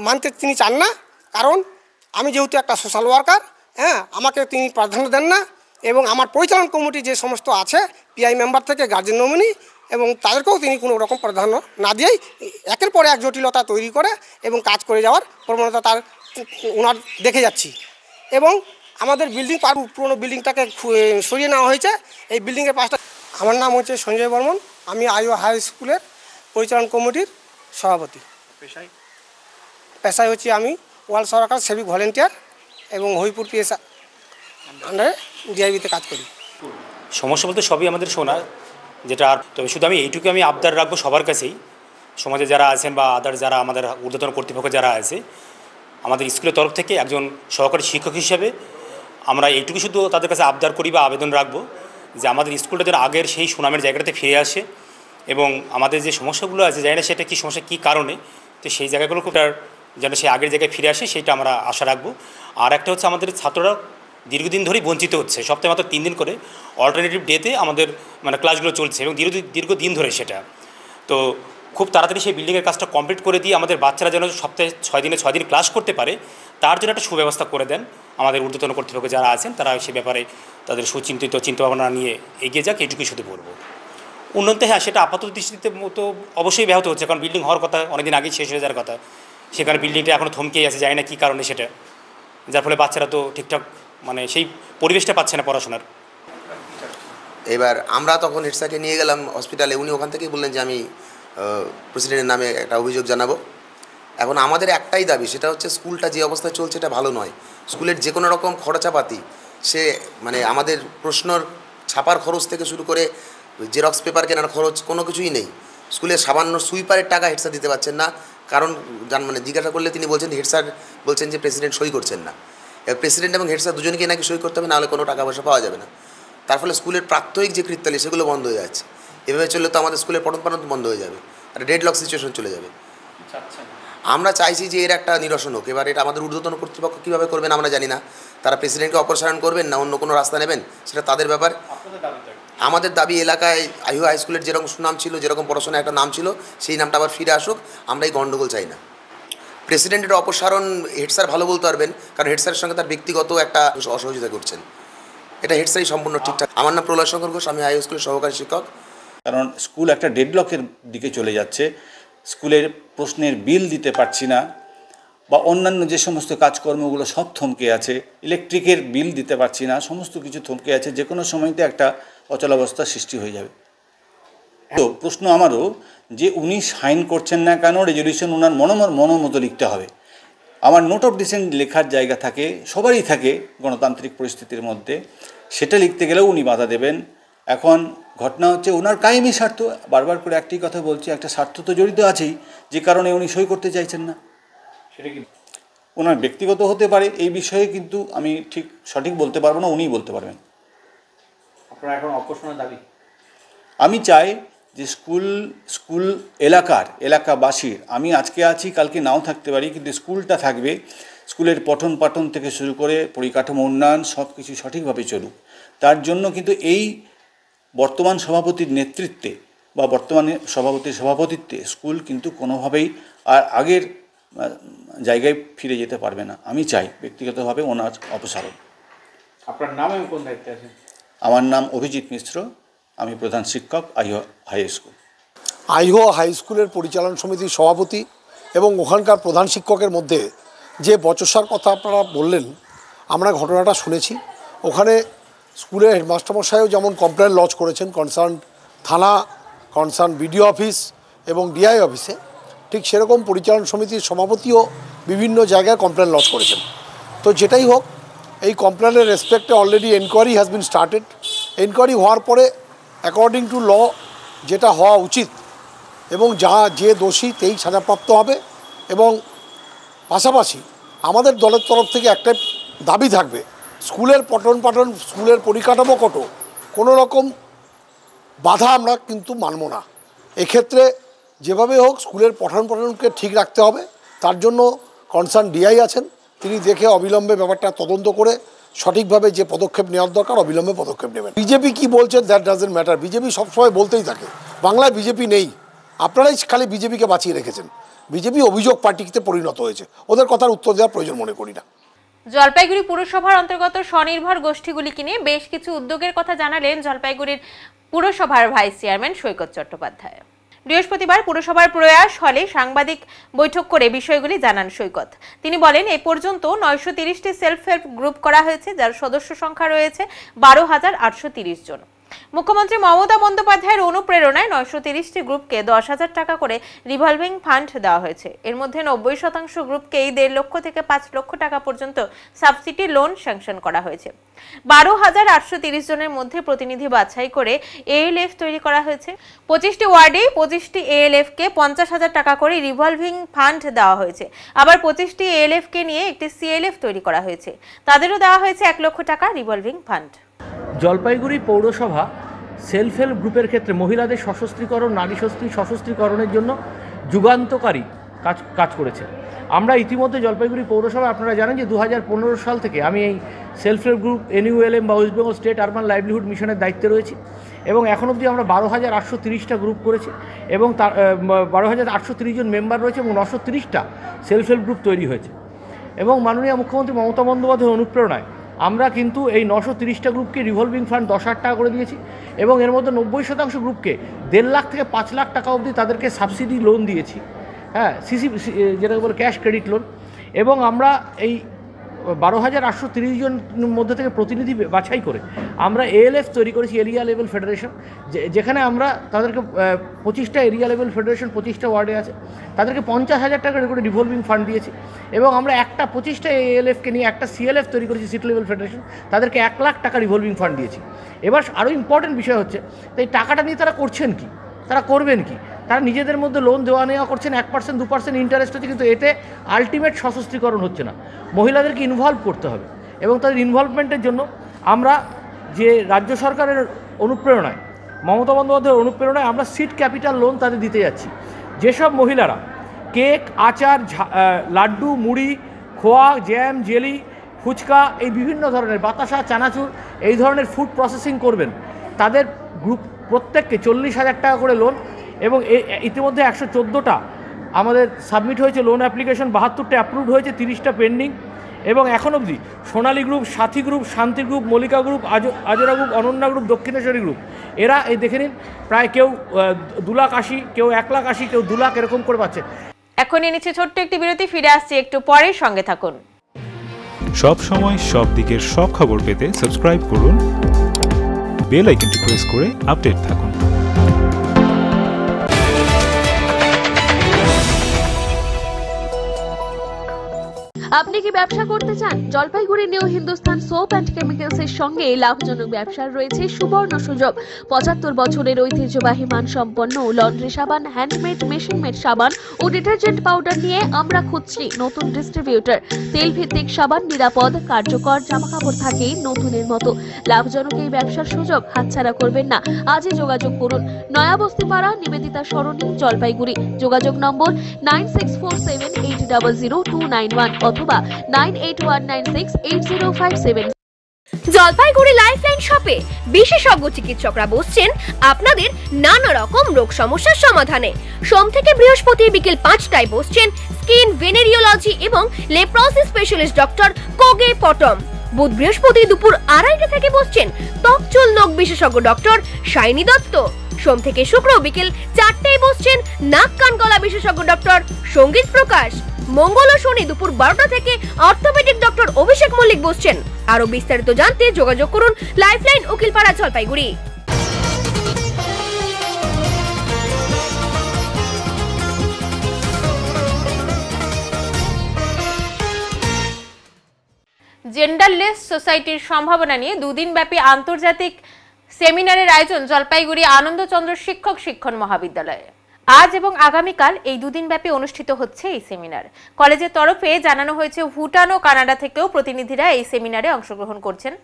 মানতে তিনি চান না, কারণ আমি যেহেতু একটা সোশ্যাল ওয়ার্কার, হ্যাঁ, আমাকে তিনি প্রাধান্য দেন না এবং আমার পরিচালন কমিটি যে সমস্ত আছে পিআই মেম্বার থেকে গার্জেন নমিনি এবং তাদেরকেও তিনি কোনো রকম প্রাধান্য না দিয়েই একের পর এক জটিলতা তৈরি করে এবং কাজ করে যাওয়ার প্রবণতা তার ওনার দেখে যাচ্ছি। এবং আমাদের পুরনো বিল্ডিংটাকে সরিয়ে নেওয়া হয়েছে। এই বিল্ডিংয়ের পাশটা। আমার নাম হচ্ছে সঞ্জয় বর্মন, আমি আইও হাই স্কুলের পরিচালন কমিটির সভাপতি। পেশায় হচ্ছে আমি ওয়ার্ল্ড সরকার সিভিক ভলেন্টিয়ার এবং হবিবপুর পিএসআই আন্ডারে ডিআইবিতে কাজ করি। সমস্যা বলতে সবই আমাদের শোনা, যেটা আর তবে শুধু আমি এইটুকু আমি আবদার রাখবো সবার কাছেই, সমাজে যারা আছেন বা আদার যারা আমাদের ঊর্ধ্বতন কর্তৃপক্ষ যারা আছে, আমাদের স্কুলের তরফ থেকে একজন সহকারী শিক্ষক হিসেবে আমরা এইটুকু শুধু তাদের কাছে আবদার করি বা আবেদন রাখবো যে আমাদের স্কুলটা যেন আগের সেই সুনামের জায়গাটাতে ফিরে আসে এবং আমাদের যে সমস্যাগুলো আছে জানি না সেটা কী সমস্যা কী কারণে, তো সেই জায়গাগুলো যেন সেই আগের জায়গায় ফিরে আসে সেইটা আমরা আশা রাখবো। আর একটা হচ্ছে আমাদের ছাত্ররা দীর্ঘদিন ধরেই বঞ্চিত হচ্ছে, সপ্তাহে মাত্র 3 দিন করে অল্টারনেটিভ ডেতে আমাদের মানে ক্লাসগুলো চলছে এবং দীর্ঘদিন ধরে সেটা। তো খুব তাড়াতাড়ি সেই বিল্ডিংয়ের কাজটা কমপ্লিট করে দিয়ে আমাদের বাচ্চারা যেন সপ্তাহে 6 দিন ক্লাস করতে পারে তার জন্য একটা সুব্যবস্থা করে দেন আমাদের ঊর্ধ্বতন কর্তৃপক্ষ যারা আছেন, তারা সে ব্যাপারে তাদের সুচিন্তিত চিন্তাভাবনা নিয়ে এগিয়ে যাক, এটুকুই শুধু বলবো। উন্নতি হ্যাঁ সেটা আপাতত দৃষ্টিতে মতো অবশ্যই ব্যাহত হচ্ছে, কারণ বিল্ডিং হওয়ার কথা অনেকদিন আগেই শেষ হয়ে যাওয়ার কথা, সেখানে বিল্ডিংটা এখনও থমকেই আছে, জানি না কী কারণে সেটা, যার ফলে বাচ্চারা তো ঠিকঠাক মানে সেই পরিবেশটা পাচ্ছে না পড়াশোনার। এবার আমরা তখন হেড স্যারকে নিয়ে গেলাম হসপিটালে, উনি ওখান থেকেই বললেন যে আমি প্রেসিডেন্টের নামে একটা অভিযোগ জানাবো। এখন আমাদের একটাই দাবি, সেটা হচ্ছে স্কুলটা যে অবস্থায় চলছে এটা ভালো নয়। স্কুলের যে কোনো রকম খরচাপাতি সে মানে আমাদের প্রশ্নর ছাপার খরচ থেকে শুরু করে জেরক্স পেপার কেনার খরচ কোনো কিছুই নেই। স্কুলের সামান্য সুইপারের টাকা হেড স্যার দিতে পারছেন না, কারণ মানে জিজ্ঞাসা করলে তিনি বলছেন হেড স্যার বলছেন যে প্রেসিডেন্ট সই করছেন না। প্রেসিডেন্ট এবং হেড স্যার দুজনকে নাকি সই করতে হবে, নাহলে কোনো টাকা পয়সা পাওয়া যাবে না। তার ফলে স্কুলের প্রাত্যহিক যে কৃত্যালি সেগুলো বন্ধ হয়ে যাচ্ছে। এভাবে চললে তো আমাদের স্কুলের পঠন পাঠন বন্ধ হয়ে যাবে, আর ডেডলক সিচুয়েশন চলে যাবে। আমরা চাইছি যে এর একটা নিরসন হোক। এবার এটা আমাদের ঊর্ধ্বতন কর্তৃপক্ষ কীভাবে করবেন আমরা জানি না, তারা প্রেসিডেন্টকে অপসারণ করবেন না অন্য কোনো রাস্তা নেবেন সেটা তাদের ব্যাপার। আমাদের দাবি এলাকায় আইহো হাই স্কুলের যেরকম সুনাম ছিল, যেরকম পড়াশোনায় একটা নাম ছিল, সেই নামটা আবার ফিরে আসুক। আমরা এই গণ্ডগোল চাই না। প্রেসিডেন্টের অপসারণ হেড স্যার ভালো বলতে পারবেন, কারণ হেড স্যারের সঙ্গে তার ব্যক্তিগত একটা অসহযোগিতা করছেন, এটা হেড স্যারই সম্পূর্ণ ঠিকঠাক। আমার নাম প্রলয় শঙ্কর ঘোষ, আমি হাই স্কুলের সহকারী শিক্ষক। কারণ স্কুল একটা ডেডলকের দিকে চলে যাচ্ছে, স্কুলের প্রশ্নের বিল দিতে পারছি না বা অন্যান্য যে সমস্ত কাজকর্মগুলো সব থমকে আছে, ইলেকট্রিকের বিল দিতে পারছি না, সমস্ত কিছু থমকে আছে, যে কোনো সময়তে একটা অচলাবস্থার সৃষ্টি হয়ে যাবে। তো প্রশ্ন আমারও যে উনি সাইন করছেন না কেন, রেজলিউশন ওনার মনোমতো লিখতে হবে। আমার নোট অফ ডিসেন্ট লেখার জায়গা থাকে, সবারই থাকে গণতান্ত্রিক পরিস্থিতির মধ্যে, সেটা লিখতে গেলেও উনি বাধা দেবেন। এখন ঘটনা হচ্ছে ওনার কায়েমি স্বার্থ, বারবার করে একটি কথা বলছি, একটা স্বার্থ তো জড়িত আছেই, যে কারণে উনি সই করতে চাইছেন না। সেটা কি ওনার ব্যক্তিগত হতে পারে, এই বিষয়ে কিন্তু আমি ঠিক সঠিক বলতে পারবো না, উনিই বলতে পারবেন। আপনারা এখন অপসারণের দাবি? আমি চাই যে স্কুল এলাকাবাসীর, আমি আজকে আছি কালকে নাও থাকতে পারি, কিন্তু স্কুলটা থাকবে, স্কুলের পঠন পাঠন থেকে শুরু করে পরিকাঠামো উন্নয়ন সব কিছু সঠিকভাবে চলুক। তার জন্য কিন্তু এই বর্তমান সভাপতির নেতৃত্বে বা বর্তমানে সভাপতির সভাপতিত্বে স্কুল কিন্তু কোনোভাবেই আর আগের জায়গায় ফিরে যেতে পারবে না। আমি চাই ব্যক্তিগতভাবে ওনার অপসারণ। আপনার নাম এবং কোন দায়িত্বে আছেন? আমার নাম অভিজিৎ মিশ্র, আমি প্রধান শিক্ষক আইহো হাই স্কুল। আইহো হাই স্কুলের পরিচালন সমিতির সভাপতি এবং ওখানকার প্রধান শিক্ষকের মধ্যে যে বচসার কথা আপনারা বললেন, আমরা ঘটনাটা শুনেছি। ওখানে স্কুলের হেডমাস্টারমশাইও যেমন কমপ্লেন লজ করেছেন কনসার্ন থানা, কনসার্ন বিডিও অফিস এবং ডিআই অফিসে, ঠিক সেরকম পরিচালন সমিতির সভাপতিও বিভিন্ন জায়গায় কমপ্লেন লজ করেছেন। তো যেটাই হোক, এই কমপ্লেনের রেসপেক্টে already enquiry has been started. Enquiry হওয়ার পরে অ্যাকর্ডিং টু ল যেটা হওয়া উচিত এবং যে দোষী তেই সাজাপ্রাপ্ত হবে। এবং পাশাপাশি আমাদের দলের তরফ থেকে একটা দাবি থাকবে, স্কুলের পঠন পাঠন, স্কুলের পরিকাঠামো কোনো রকম বাধা আমরা কিন্তু মানব না। এক্ষেত্রে যেভাবে হোক স্কুলের পঠন পাঠনকে ঠিক রাখতে হবে। তার জন্য কনসার্ন ডিআই আছেন, তিনি দেখে অবিলম্বে ব্যাপারটা তদন্ত করে সঠিকভাবে যে পদক্ষেপ নেওয়ার দরকার অবিলম্বে পদক্ষেপ নেবেন। বিজেপি কি বলছে দ্যাট ডাজেন্ট ম্যাটার, বিজেপি সবসময় বলতেই থাকে। বাংলায় বিজেপি নেই, আপনারাই খালি বিজেপিকে বাঁচিয়ে রেখেছেন। বিজেপি অভিযোগ পার্টিতে পরিণত হয়েছে, ওদের কথার উত্তর দেওয়ার প্রয়োজন মনে করি না। জলপাইগুড়ি পুরসভার অন্তর্গত স্বনির্ভর গোষ্ঠীগুলিকে নিয়ে বেশ কিছু উদ্যোগের কথা জানালেন জলপাইগুড়ির পুরসভার ভাইস চেয়ারম্যান সৈকত চট্টোপাধ্যায়। বৃহস্পতিবার পুরসভার প্রয়াস হলে সাংবাদিক বৈঠক করে বিষয়গুলি জানান সৈকত। তিনি বলেন, এ পর্যন্ত 930টি সেলফ হেল্প গ্রুপ করা হয়েছে, যার সদস্য সংখ্যা রয়েছে 12,830 জন। মুখ্যমন্ত্রী মমতা বন্দ্যোপাধ্যায়ের অনুপ্রেরণায় 930টি গ্রুপকে 10,000 টাকা করে রিভলভিং ফান্ড দেওয়া হয়েছে। এর মধ্যে 90% গ্রুপকেই 1.5 লক্ষ থেকে 5 লক্ষ টাকা পর্যন্ত সাবসিডি লোন স্যাংশন করা হয়েছে। 12,830 জনের মধ্যে প্রতিনিধি বাছাই করে এএলএফ তৈরি করা হয়েছে। 25টি ওয়ার্ডে 25টি এএলএফ কে 50,000 টাকা করে রিভলভিং ফান্ড দেওয়া হয়েছে। আবার 25টি এএলএফ কে নিয়ে একটি সিএলএফ তৈরি করা হয়েছে, তাদেরও দেওয়া হয়েছে 1 লক্ষ টাকা রিভলভিং ফান্ড। জলপাইগুড়ি পৌরসভা সেলফ হেল্প গ্রুপের ক্ষেত্রে মহিলাদের সশস্ত্রীকরণ, নারী সশস্ত্রীকরণের জন্য যুগান্তকারী কাজ করেছে। আমরা ইতিমধ্যে জলপাইগুড়ি পৌরসভা, আপনারা জানেন যে 2015 সাল থেকে আমি এই সেলফ হেল্প গ্রুপ NULM বা West Bengal state urban livelihood মিশনের দায়িত্বে রয়েছি এবং এখন অবধি আমরা 12,830টা গ্রুপ করেছি এবং তার 12,830 জন মেম্বার রয়েছে এবং 930টা সেলফ হেল্প গ্রুপ তৈরি হয়েছে। এবং মাননীয় মুখ্যমন্ত্রী মমতা বন্দ্যোপাধ্যায়ের অনুপ্রেরণায় আমরা কিন্তু এই 930টা গ্রুপকে রিভলভিং ফান্ড 10,000 টাকা করে দিয়েছি এবং এর মধ্যে 90% গ্রুপকে 1.5 লাখ থেকে 5 লাখ টাকা অবধি তাদেরকে সাবসিডি লোন দিয়েছি, হ্যাঁ, যেটাকে বলে ক্যাশ ক্রেডিট লোন। এবং আমরা এই 12,830 জনের মধ্যে থেকে প্রতিনিধি বাছাই করে আমরা এএলএফ তৈরি করেছি, এরিয়া লেভেল ফেডারেশন, যেখানে আমরা তাদেরকে 25টা এরিয়া লেভেল ফেডারেশন 25টা ওয়ার্ডে আছে, তাদেরকে 50,000 টাকা করে রিভলভিং ফান্ড দিয়েছি এবং আমরা 25টা এএলএফকে নিয়ে একটা সিএলএফ তৈরি করেছি, সিটি লেভেল ফেডারেশন, তাদেরকে 1 লাখ টাকা রিভলভিং ফান্ড দিয়েছি। এবার আরও ইম্পর্টেন্ট বিষয় হচ্ছে তো এই টাকাটা নিয়ে তারা করছেন কি, তারা করবেন কি? তারা নিজেদের মধ্যে লোন দেওয়া নেওয়া করছেন, 1% 2% ইন্টারেস্ট হচ্ছে, কিন্তু এতে আলটিমেট সশস্ত্রীকরণ হচ্ছে না। মহিলাদেরকে ইনভলভ করতে হবে এবং তাদের ইনভলভমেন্টের জন্য আমরা যে রাজ্য সরকারের অনুপ্রেরণায়, মমতা বন্দ্যোপাধ্যায়ের অনুপ্রেরণায় আমরা সিড ক্যাপিটাল লোন তাদের দিতে যাচ্ছি। যেসব মহিলারা কেক, আচার, লাড্ডু, মুড়ি, খোয়া, জ্যাম, জেলি, ফুচকা, এই বিভিন্ন ধরনের বাতাসা, চানাচুর, এই ধরনের ফুড প্রসেসিং করবেন, তাদের গ্রুপ প্রত্যেককে 40,000 টাকা করে লোন এবং ইতিমধ্যে 114টা আমাদের সাবমিট হয়েছে লোন অ্যাপ্লিকেশন, 72টা অ্যাপ্রুভড হয়েছে, 30টা পেন্ডিং এবং এখন অবধি সোনালী গ্রুপ, সাথী গ্রুপ, শান্তি গ্রুপ, মল্লিকা গ্রুপ, আজরা group, Ananya group, Dakshineswari group, এরা এই দেখে নিন প্রায় কেউ 2,80,000, কেউ 1,80,000, কেউ 2 লাখ এরকম করে পাচ্ছে। এখন নিচে ছোট্ট একটি বিরতি, ফিরে আসছি একটু পরে, সঙ্গে থাকুন। সব সময় সব দিকের সব খবর পেতে সাবস্ক্রাইব করুন, বেল আইকনটি প্রেস করে আপডেট থাকুন। আপনি কি ব্যবসা করতে চান? Jalpaiguri new Hindustan soap and chemicals এর সঙ্গে লাভজনক ব্যবসার রয়েছে সুবর্ণ সুযোগ। 75 বছরের ঐতিহ্যবাহী মানসম্পন্ন লন্ড্রি সাবান, হ্যান্ডমেড, মেশিন মেড সাবান ও ডিটারজেন্ট পাউডার নিয়ে আমরা খুঁজছি নতুন ডিস্ট্রিবিউটর। তেল ভিত্তিক সাবান, নিরাপদ, কার্যকর, জামাকাপড় থাকে নতুনের মতো। লাভজনক এই ব্যবসার সুযোগ হাতছাড়া করবেন না। আজই যোগাযোগ করুন। নয়াবস্তিপাড়া, নিবেদিতা সরণি, জলপাইগুড়ি। যোগাযোগ নম্বর 9647800291 অথবা 9819680057। জলপাইগুড়ি লাইফলাইন শপে বিশেষজ্ঞ চিকিৎসকরা বসছেন আপনাদের নানা রকম রোগ সমস্যার সমাধানে। সোম থেকে বৃহস্পতি বিকেল 5টায় বসছেন স্কিন, ভেনেরিওলজি এবং লেপ্রোসি স্পেশালিস্ট ডক্টর কোগে পটম। বুধ বৃহস্পতি দুপুর 2:30 থেকে বসছেন ত্বক, চুল, নখ বিশেষজ্ঞ ডক্টর শাইনি দত্ত। সোম থেকে শুক্র বিকেল 4টায় বসছেন নাক, কান, গলা বিশেষজ্ঞ ডক্টর সঙ্গীত প্রকাশ। মঙ্গল ও শনি দুপুর 12টা থেকে অর্থোপেডিক ডক্টর অভিষেক মল্লিক বসছেন। আরো বিস্তারিত জানতে যোগাযোগ করুন লাইফলাইন, উকিলপাড়া, জলপাইগুড়ি। জেন্ডারলেস সোসাইটির সম্ভাবনা নিয়ে 2 দিনব্যাপী আন্তর্জাতিক সেমিনারের আয়োজন জলপাইগুড়ি আনন্দচন্দ্র শিক্ষক শিক্ষণ মহাবিদ্যালয়ে। আজ এবং আগামীকাল এই 2 দিনব্যাপী অনুষ্ঠিত হচ্ছে এই সেমিনার। কলেজের তরফে জানানো হয়েছে ভুটান ও কানাডা থেকেও প্রতিনিধিরা এই সেমিনারে অংশগ্রহণ করছেন।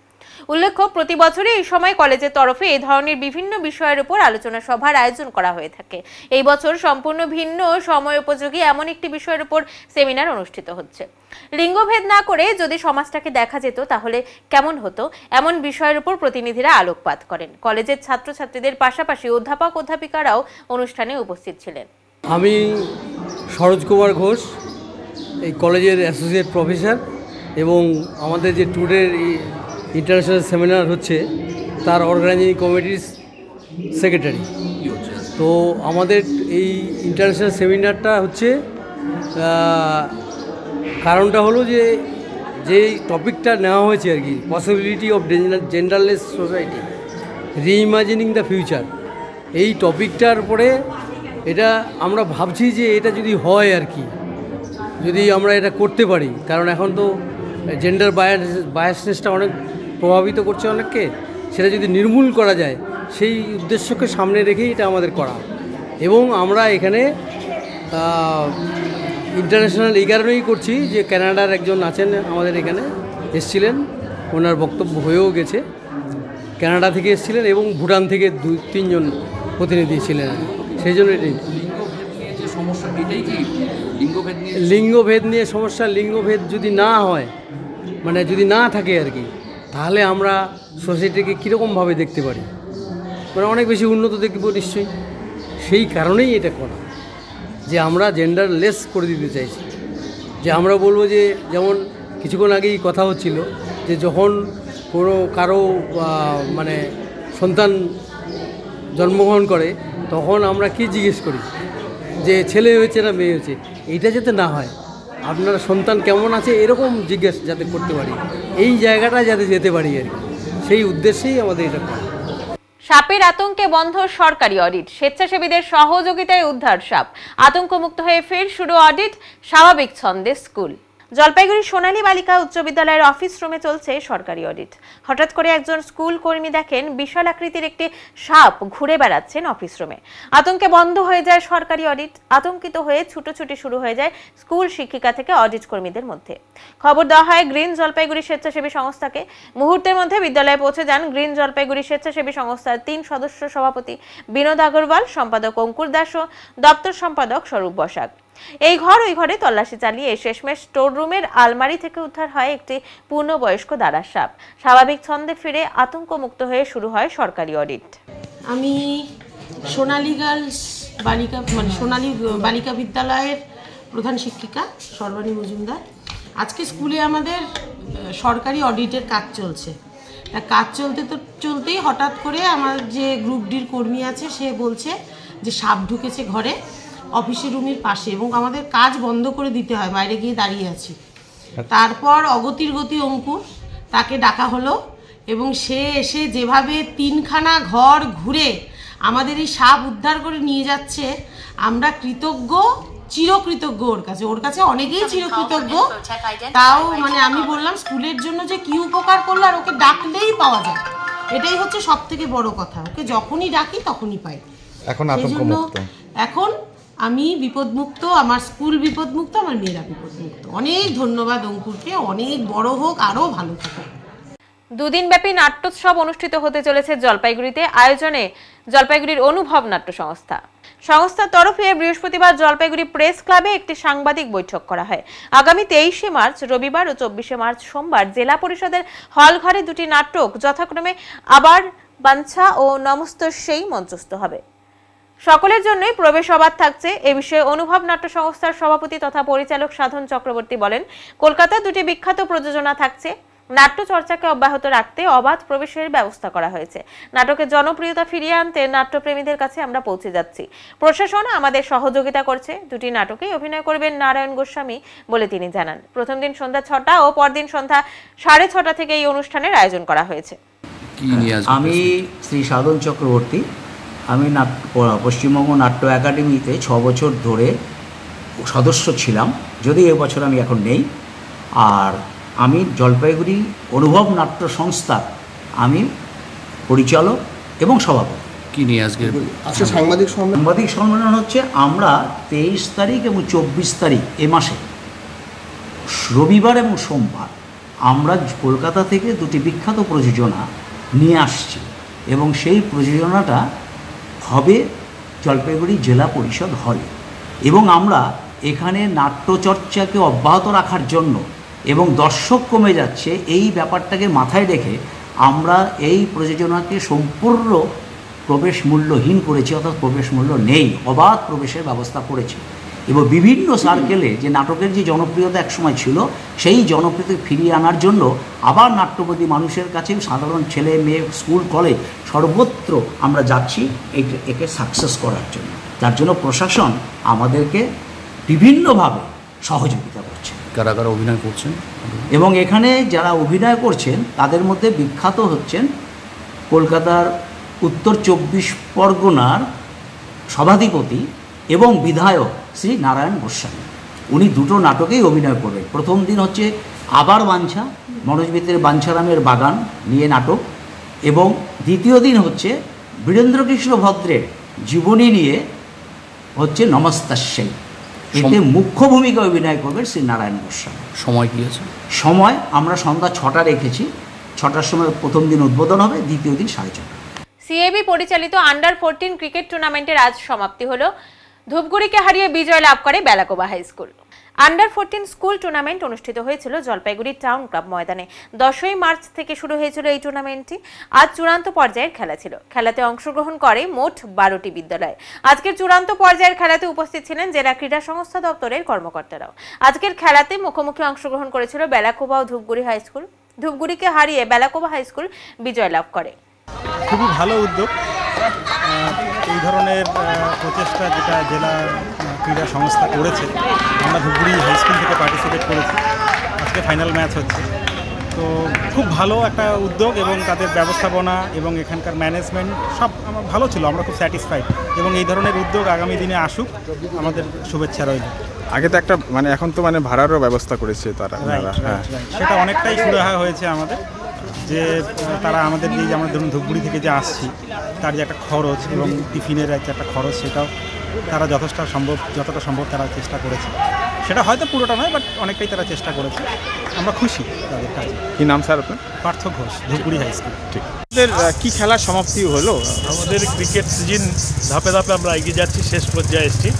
উল্লেখ্য, প্রতি বছরই এই সময় কলেজের তরফে এই ধরনের বিভিন্ন বিষয়ের উপর আলোচনা সভার আয়োজন করা হয়ে থাকে। এই বছর সম্পূর্ণ ভিন্ন সময় উপযোগী এমন একটি বিষয়ের উপর সেমিনার অনুষ্ঠিত হচ্ছে। লিঙ্গভেদ না করে যদি সমাজটাকে দেখা যেত তাহলে কেমন হতো, এমন বিষয়ের উপর প্রতিনিধিরা আলোকপাত করেন। কলেজের ছাত্রছাত্রীদের পাশাপাশি অধ্যাপক অধ্যাপিকারাও অনুষ্ঠানে উপস্থিত ছিলেন। আমি সরোজ কুমার ঘোষ, এই কলেজের অ্যাসোসিয়েট প্রফেসর এবং আমাদের যে ট্যুরের ইন্টারন্যাশনাল সেমিনার হচ্ছে তার অর্গানাইজিং কমিটির সেক্রেটারি। তো আমাদের এই ইন্টারন্যাশনাল সেমিনারটা হচ্ছে কারণটা হলো যে যেই টপিকটা নেওয়া হয়েছে আর কি, possibility of genderless society. Reimagining the future, এই টপিকটার পরে এটা আমরা ভাবছি যে এটা যদি হয় আর কি, যদি আমরা এটা করতে পারি, কারণ এখন তো জেন্ডার বায়াসনেসটা অনেক প্রভাবিত করছে অনেককে, সেটা যদি নির্মূল করা যায় সেই উদ্দেশ্যকে সামনে রেখেই এটা আমাদের করা। এবং আমরা এখানে ইন্টারন্যাশনাল এই কারণেই করছি যে কানাডার একজন আছেন আমাদের এখানে এসছিলেন, ওনার বক্তব্য হয়েও গেছে, কানাডা থেকে এসেছিলেন এবং ভুটান থেকে 2-3 জন প্রতিনিধি ছিলেন, সেই জন্য এটাই লিঙ্গভেদ নিয়ে সমস্যা। লিঙ্গভেদ যদি না হয়, মানে যদি না থাকে আর কি, তাহলে আমরা সোসাইটিকে কীরকমভাবে দেখতে পারি, মানে অনেক বেশি উন্নত দেখব নিশ্চয়ই। সেই কারণেই এটা করা, যে আমরা জেন্ডার লেস করে দিতে চাইছি। যে আমরা বলবো যে, যেমন কিছুক্ষণ আগেই কথা হচ্ছিল যে যখন কারো মানে সন্তান জন্মগ্রহণ করে তখন আমরা কি জিজ্ঞেস করি যে ছেলে হয়েছে না মেয়ে হয়েছে, এইটা যাতে না হয়, আপনার সন্তান কেমন আছে এরকম জিজ্ঞেস যাতে করতে পারি, এই জায়গাটা যাতে যেতে পারি আর কি, সেই উদ্দেশ্যেই আমাদের এটা করা। সাপের আতঙ্কে বন্ধ সরকারি অডিট, স্বেচ্ছাসেবীদের সহযোগিতায় উদ্ধার সাপ, আতঙ্কমুক্ত হয়ে ফের শুরু অডিট, স্বাভাবিক ছন্দে স্কুল। জলপাইগুড়ি সোনালী বালিকা উচ্চ বিদ্যালয়ের অফিস রুমে চলছে সরকারি অডিট। হঠাৎ করে একজন স্কুল কর্মী দেখেন বিশাল আকৃতির একটি সাপ ঘুরে বেড়াচ্ছেন অফিস রুমে। আতঙ্কে বন্ধ হয়ে যায় সরকারি অডিট। আতঙ্কিত হয়ে ছুটোছুটি শুরু হয়ে যায় স্কুল শিক্ষিকা থেকে অডিট কর্মীদের মধ্যে। খবর দেওয়া হয় গ্রিন জলপাইগুড়ি স্বেচ্ছাসেবী সংস্থাকে। মুহূর্তের মধ্যে বিদ্যালয়ে পৌঁছে যান গ্রিন জলপাইগুড়ি স্বেচ্ছাসেবী সংস্থার 3 সদস্য সভাপতি বিনোদ আগরওয়াল, সম্পাদক অঙ্কুর দাস ও দপ্তর সম্পাদক স্বরূপ বসাক। এই ঘর ওই ঘরে তল্লাশি চালিয়ে শেষমেশ স্টোর রুমের আলমারি থেকে উদ্ধার হয় একটি পূর্ণবয়স্ক দাঁড়ার সাপ। স্বাভাবিক ছন্দে ফিরে আতঙ্কমুক্ত হয়ে শুরু হয় সরকারি অডিট। আমি সোনালী গার্লস বালিকা সোনালী বালিকা বিদ্যালয়ের প্রধান শিক্ষিকা সর্বাণী মজুমদার। আজকে স্কুলে আমাদের সরকারি অডিটের কাজ চলছে। কাজ চলতেই হঠাৎ করে আমার যে গ্রুপ ডির কর্মী আছে সে বলছে যে সাপ ঢুকেছে ঘরে অফিসের রুমের পাশে, এবং আমাদের কাজ বন্ধ করে দিতে হয়, বাইরে গিয়ে দাঁড়িয়ে আছি। তারপর অগতির গতি অঙ্কুর, তাকে ডাকা হলো এবং সে এসে যেভাবে 3খানা ঘর ঘুরে আমাদের এই সাপ উদ্ধার করে নিয়ে যাচ্ছে, আমরা কৃতজ্ঞ, চিরকৃতজ্ঞ ওর কাছে অনেকেই চিরকৃতজ্ঞ। তাও মানে আমি বললাম স্কুলের জন্য যে কি উপকার করলো, আর ওকে ডাকলেই পাওয়া যায়, এটাই হচ্ছে সব থেকে বড় কথা। ওকে যখনই ডাকি তখনই পাই। এখন আতঙ্কমুক্ত, এখন আমি বিপদমুক্ত, আমার স্কুল বিপদমুক্ত, আমার মেয়েরা বিপদমুক্ত। অনেক ধন্যবাদ অঙ্কুরকে, অনেক বড় হোক, আরও ভালো থাকুক। দুদিনব্যাপী নাট্যোৎসব অনুষ্ঠিত হতে চলেছে জলপাইগুড়িতে। আয়োজনে জলপাইগুড়ির অনুভব নাট্য সংস্থার তরফে বৃহস্পতিবার জলপাইগুড়ি প্রেস ক্লাবে একটি সাংবাদিক বৈঠক করা হয়। আগামী 23শে মার্চ রবিবার ও 24শে মার্চ সোমবার জেলা পরিষদের হল ঘরে 2টি নাটক যথাক্রমে আবার বাঞ্ছা ও নমস্তস্যই মঞ্চস্থ হবে। সকলের জন্যই প্রবেশ অবাধ থাকছে। এ বিষয়ে অনুভব নাট্য সংস্থার সভাপতি তথা পরিচালক সাধন চক্রবর্তী বলেন, কলকাতায় 2টি বিখ্যাত প্রযোজনা থাকছে। নাট্য চর্চাকে অব্যাহত রাখতে অবাধ প্রবেশের ব্যবস্থা করা হয়েছে। নাটকের জনপ্রিয়তা ফিরিয়ে আনতে নাট্যপ্রেমীদের কাছে আমরা পৌঁছে যাচ্ছি। প্রশাসন আমাদের সহযোগিতা করছে। 2টি নাটকেই অভিনয় করবেন নারায়ণ গোস্বামী বলে তিনি জানান। প্রথম দিন সন্ধ্যা 6টা ও পরদিন সন্ধ্যা 6:30 থেকে এই অনুষ্ঠানের আয়োজন করা হয়েছে। আমি শ্রী সাধন চক্রবর্তী। আমি পশ্চিমবঙ্গ নাট্য একাডেমিতে 6 বছর ধরে সদস্য ছিলাম, যদি এবছর আমি এখন নেই। আর আমি জলপাইগুড়ি অনুভব নাট্য সংস্থার আমি পরিচালক এবং সভাপতি। কি নিয়ে আজকে সাংবাদিক সম্মেলন হচ্ছে, আমরা 23 তারিখ এবং 24 তারিখ এ মাসে রবিবার এবং সোমবার আমরা কলকাতা থেকে 2টি বিখ্যাত প্রযোজনা নিয়ে আসছি, এবং সেই প্রযোজনাটা হবে জলপাইগুড়ি জেলা পরিষদ হলে। এবং আমরা এখানে নাট্যচর্চাকে অব্যাহত রাখার জন্য এবং দর্শক কমে যাচ্ছে এই ব্যাপারটাকে মাথায় রেখে আমরা এই প্রযোজনাকে সম্পূর্ণ প্রবেশ মূল্যহীন করেছি, অর্থাৎ প্রবেশ মূল্য নেই, অবাধ প্রবেশের ব্যবস্থা করেছি। এবং বিভিন্ন সার্কেলে যে নাটকের যে জনপ্রিয়তা একসময় ছিল, সেই জনপ্রিয়তা ফিরিয়ে আনার জন্য আবার নাট্যবাদী মানুষের কাছে, সাধারণ ছেলে মেয়ে, স্কুল কলেজ সর্বত্র আমরা যাচ্ছি একে সাকসেস করার জন্য। তার জন্য প্রশাসন আমাদেরকে বিভিন্নভাবে সহযোগিতা করছে। কারা কারা অভিনয় করছেন এবং এখানে যারা অভিনয় করছেন তাদের মধ্যে বিখ্যাত হচ্ছেন কলকাতার উত্তর 24 পরগনার সভাধিপতি এবং বিধায়ক শ্রী নারায়ণ গোস্বামী। উনি দুটো নাটকেই অভিনয় করবেন। প্রথম দিন হচ্ছে আবার বাঞ্ছা, মনোজ মিত্রের বাঞ্ছারামের বাগান নিয়ে নাটক, এবং দ্বিতীয় দিন হচ্ছে বীরেন্দ্রকৃষ্ণ ভদ্রের জীবনী নিয়ে হচ্ছে নমস্তাস্যই। এতে মুখ্য ভূমিকা অভিনয় করবেন শ্রী নারায়ণ গোস্বামী। সময় কী আছে? সময় আমরা সন্ধ্যা 6টা রেখেছি। 6টার সময় প্রথম দিন উদ্বোধন হবে, দ্বিতীয় দিন 6:30। সিএবি পরিচালিত আন্ডার 14 ক্রিকেট টুর্নামেন্টের আজ সমাপ্তি হলো। ধূপগুড়িকে হারিয়ে বিজয় লাভ করে Belakoba high school. Under 14 school tournament অনুষ্ঠিত হয়েছিল জলপাইগুড়ি টাউন ক্লাব ময়দানে। 10ই মার্চ থেকে শুরু হয়েছিল এই টুর্নামেন্টটি। আজ চূড়ান্ত পর্যায়ের খেলা ছিল। খেলাতে অংশগ্রহণ করে মোট 12টি বিদ্যালয়। আজকের চূড়ান্ত পর্যায়ের খেলাতে উপস্থিত ছিলেন জেলা ক্রীড়া সংস্থা দপ্তরের কর্মকর্তারাও। আজকের খেলাতে মুখোমুখি অংশগ্রহণ করেছিল বেলাকোবা ও ধূপগুড়ি হাই স্কুল। ধূপগুড়িকে হারিয়ে বেলাকোবা হাই স্কুল বিজয় লাভ করে। খুবই ভালো উদ্যোগ। এই ধরনের প্রচেষ্টা যেটা জেলা ক্রীড়া সংস্থা করেছে, আমরা ধূপগুড়ি হাই স্কুল থেকে পার্টিসিপেট করেছি। আজকে ফাইনাল ম্যাচ হচ্ছে, তো খুব ভালো একটা উদ্যোগ এবং তাদের ব্যবস্থাপনা এবং এখানকার ম্যানেজমেন্ট সব আমার ভালো ছিল। আমরা খুব স্যাটিসফাইড এবং এই ধরনের উদ্যোগ আগামী দিনে আসুক, আমাদের শুভেচ্ছা রইল। আগে তো একটা এখন তো ভাড়ারও ব্যবস্থা করেছে তারা, সেটা অনেকটাই সুরাহা হয়েছে আমাদের, যে তারা আমাদের যে আমরা ধরুন ধূপগুড়ি থেকে যে আসছি তার যে একটা খরচ এবং টিফিনের যে একটা খরচ, সেটাও তারা যতটা সম্ভব তারা চেষ্টা করেছে। সেটা হয়তো পুরোটা নয়, বাট অনেকটাই তারা চেষ্টা করেছে। আমরা খুশি তাদের কাজে। কি নাম স্যার আপনার? Partha Ghosh, Dhupguri high school. ঠিক। আমাদের কি খেলার সমাপ্তি হলো? আমাদের ক্রিকেট সিজন ধাপে ধাপে আমরা এগিয়ে যাচ্ছি, শেষ পর্যায়ে এসেছি।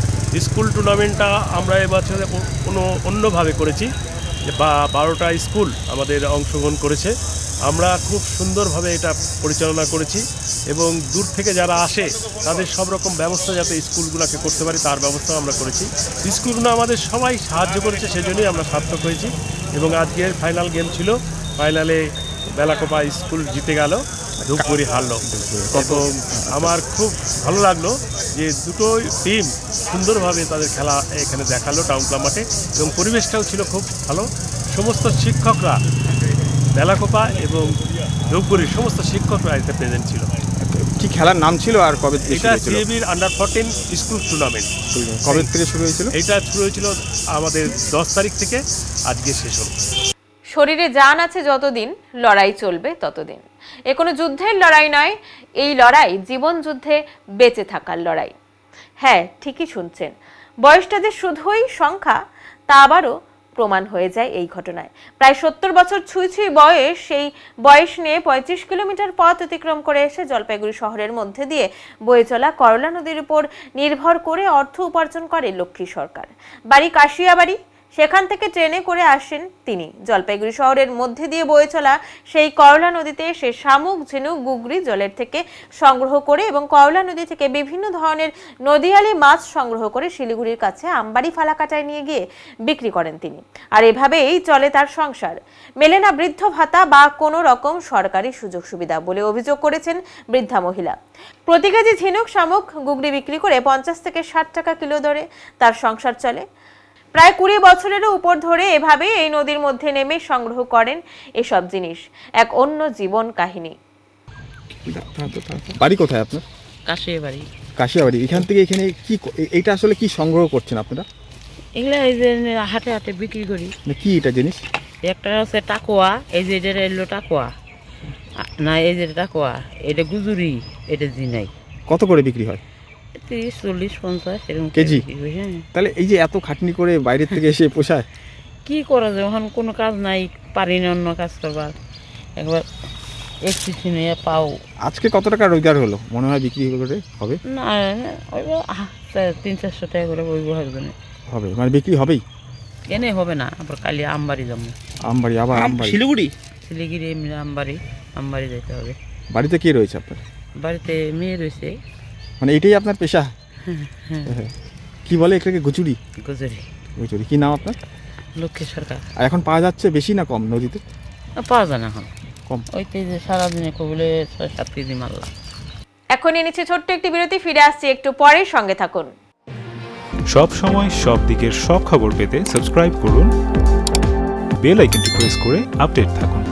স্কুল টুর্নামেন্টটা আমরা এবছরে অন্যভাবে করেছি, বা 12টা স্কুল আমাদের অংশগ্রহণ করেছে। আমরা খুব সুন্দরভাবে এটা পরিচালনা করেছি এবং দূর থেকে যারা আসে তাদের সব রকম ব্যবস্থা যাতে স্কুলগুলোকে করতে পারি তার ব্যবস্থাও আমরা করেছি। স্কুলগুলো আমাদের সবাই সাহায্য করেছে, সেজন্যই আমরা সার্থক হয়েছি। এবং আজকের ফাইনাল গেম ছিল, ফাইনালে বেলাকোবা স্কুল জিতে গেল, ধূপগুড়ি হারলো। এবং আমার খুব ভালো লাগলো যে দুটো টিম সুন্দরভাবে তাদের খেলা এখানে দেখালো টাউন ক্লাব মাঠে, এবং পরিবেশটাও ছিল খুব ভালো। সমস্ত শিক্ষকরা, বেলাকোপা এবং ধূপগুড়ির সমস্ত শিক্ষকরা এতে প্রেজেন্ট ছিল। কি খেলার নাম ছিল আর কবে থেকে? এটা সিএবির আন্ডার 14 স্কুল টুর্নামেন্ট। কবে থেকে শুরু হয়েছিল? এটা শুরু হয়েছিল আমাদের 10 তারিখ থেকে, আজকে শেষ হলো। শরীরে জান আছে যতদিন, লড়াই চলবে ততদিন। এ কোনো যুদ্ধের লড়াই নয়, এই লড়াই জীবন যুদ্ধে বেঁচে থাকার লড়াই। হ্যাঁ, ঠিকই শুনছেন, বয়সটা যে শুধুই সংখ্যা তা আবারও প্রমাণ হয়ে যায় এই ঘটনায়। প্রায় 70 বছর ছুঁই বয়স, সেই বয়স নিয়ে 35 কিলোমিটার পথ অতিক্রম করে এসে জলপাইগুড়ি শহরের মধ্যে দিয়ে বয়ে চলা করলা নদীর উপর নির্ভর করে অর্থ উপার্জন করে লক্ষ্মী সরকার। বাড়ি কাশিয়াবাড়ি, সেখান থেকে ট্রেনে করে আসেন তিনি। জলপাইগুড়ি শহরের মধ্যে দিয়ে বয়ে চলা সেই করলা নদীতে সে শামুক, ঝিনুক, গুগরি জলের থেকে সংগ্রহ করে এবং করলা নদী থেকে বিভিন্ন ধরনের নদীয়ালি মাছ সংগ্রহ করে শিলিগুড়ির কাছে আমবাড়ি ফালাকাটায় নিয়ে গিয়ে বিক্রি করেন তিনি। আর এভাবেই চলে তার সংসার। মেলে না বৃদ্ধ ভাতা বা কোনো রকম সরকারি সুযোগ সুবিধা বলে অভিযোগ করেছেন বৃদ্ধা মহিলা। প্রতি কেজি ঝিনুক, শামুক, গুগরি বিক্রি করে 50 থেকে 60 টাকা কিলো দরে তার সংসার চলে। প্রায় 20 বছরেরও উপর ধরে এভাবে এই নদীর মধ্যে নেমে সংগ্রহ করেন এসব জিনিস। এক অন্য জীবন কাহিনী। বাড়ি কোথায় আপনার? কাশিয়াবাড়ি। কাশিয়াবাড়ি। এখান থেকে এখানে কি, এটা আসলে কি সংগ্রহ করছেন আপনারা? এগুলা এই যে হাটে হাটে বিক্রি করি। কি এটা জিনিস? একটা হচ্ছে টাকোয়া, এই যে এটা এলো টাকোয়া, না এই যে টাকোয়া, এটা গুজুরি, এটা জিনাই। কত করে বিক্রি হয়? 30, 40, 50 এরকম কেজি। তাহলে এই যে এত খাটনি করে বাইরে থেকে এসে পোষায়, কি করা যায়? এখন কোনো কাজ নাই, পারি না অন্য কাজ করবার, একবার একটু নিয়ে পাও। আজকে কত টাকা রোজগার হলো মনে হয় বিক্রি করে? হবে না, ওই 300-400 টাকা করে বইব একজনে হবে, মানে বিক্রি হবেই? এনে হবে না, আবার কালি আমবাড়ি যাবো। আমবাড়ি? আবার আমবাড়ি? শিলিগুড়ি? শিলিগুড়ি এমনি আমবাড়ি যেতে হবে। বাড়িতে কে রয়েছে আপনার? বাড়িতে মেয়ে রয়েছে। মানে এটাই আপনার পেশা? কি বলে এটাকে? গুচুরি? গুজুরি। গুচুরি। কি নাম আপনার? লক্ষ্মী সরকার। আর এখন পাওয়া যাচ্ছে বেশি না কম নদীতে? পাওয়া যায় না এখন, কম। ওইতে যে সারাদিনে কবলে 6-7 কেজি মারলাম। এখন এনেছে ছোট্ট একটি বিরতি, ফিরে আসছি একটু পরে, সঙ্গে থাকুন। সব সময় সব দিকের সব খবর পেতে সাবস্ক্রাইব করুন, বেল আইকনটি প্রেস করে আপডেট থাকুন।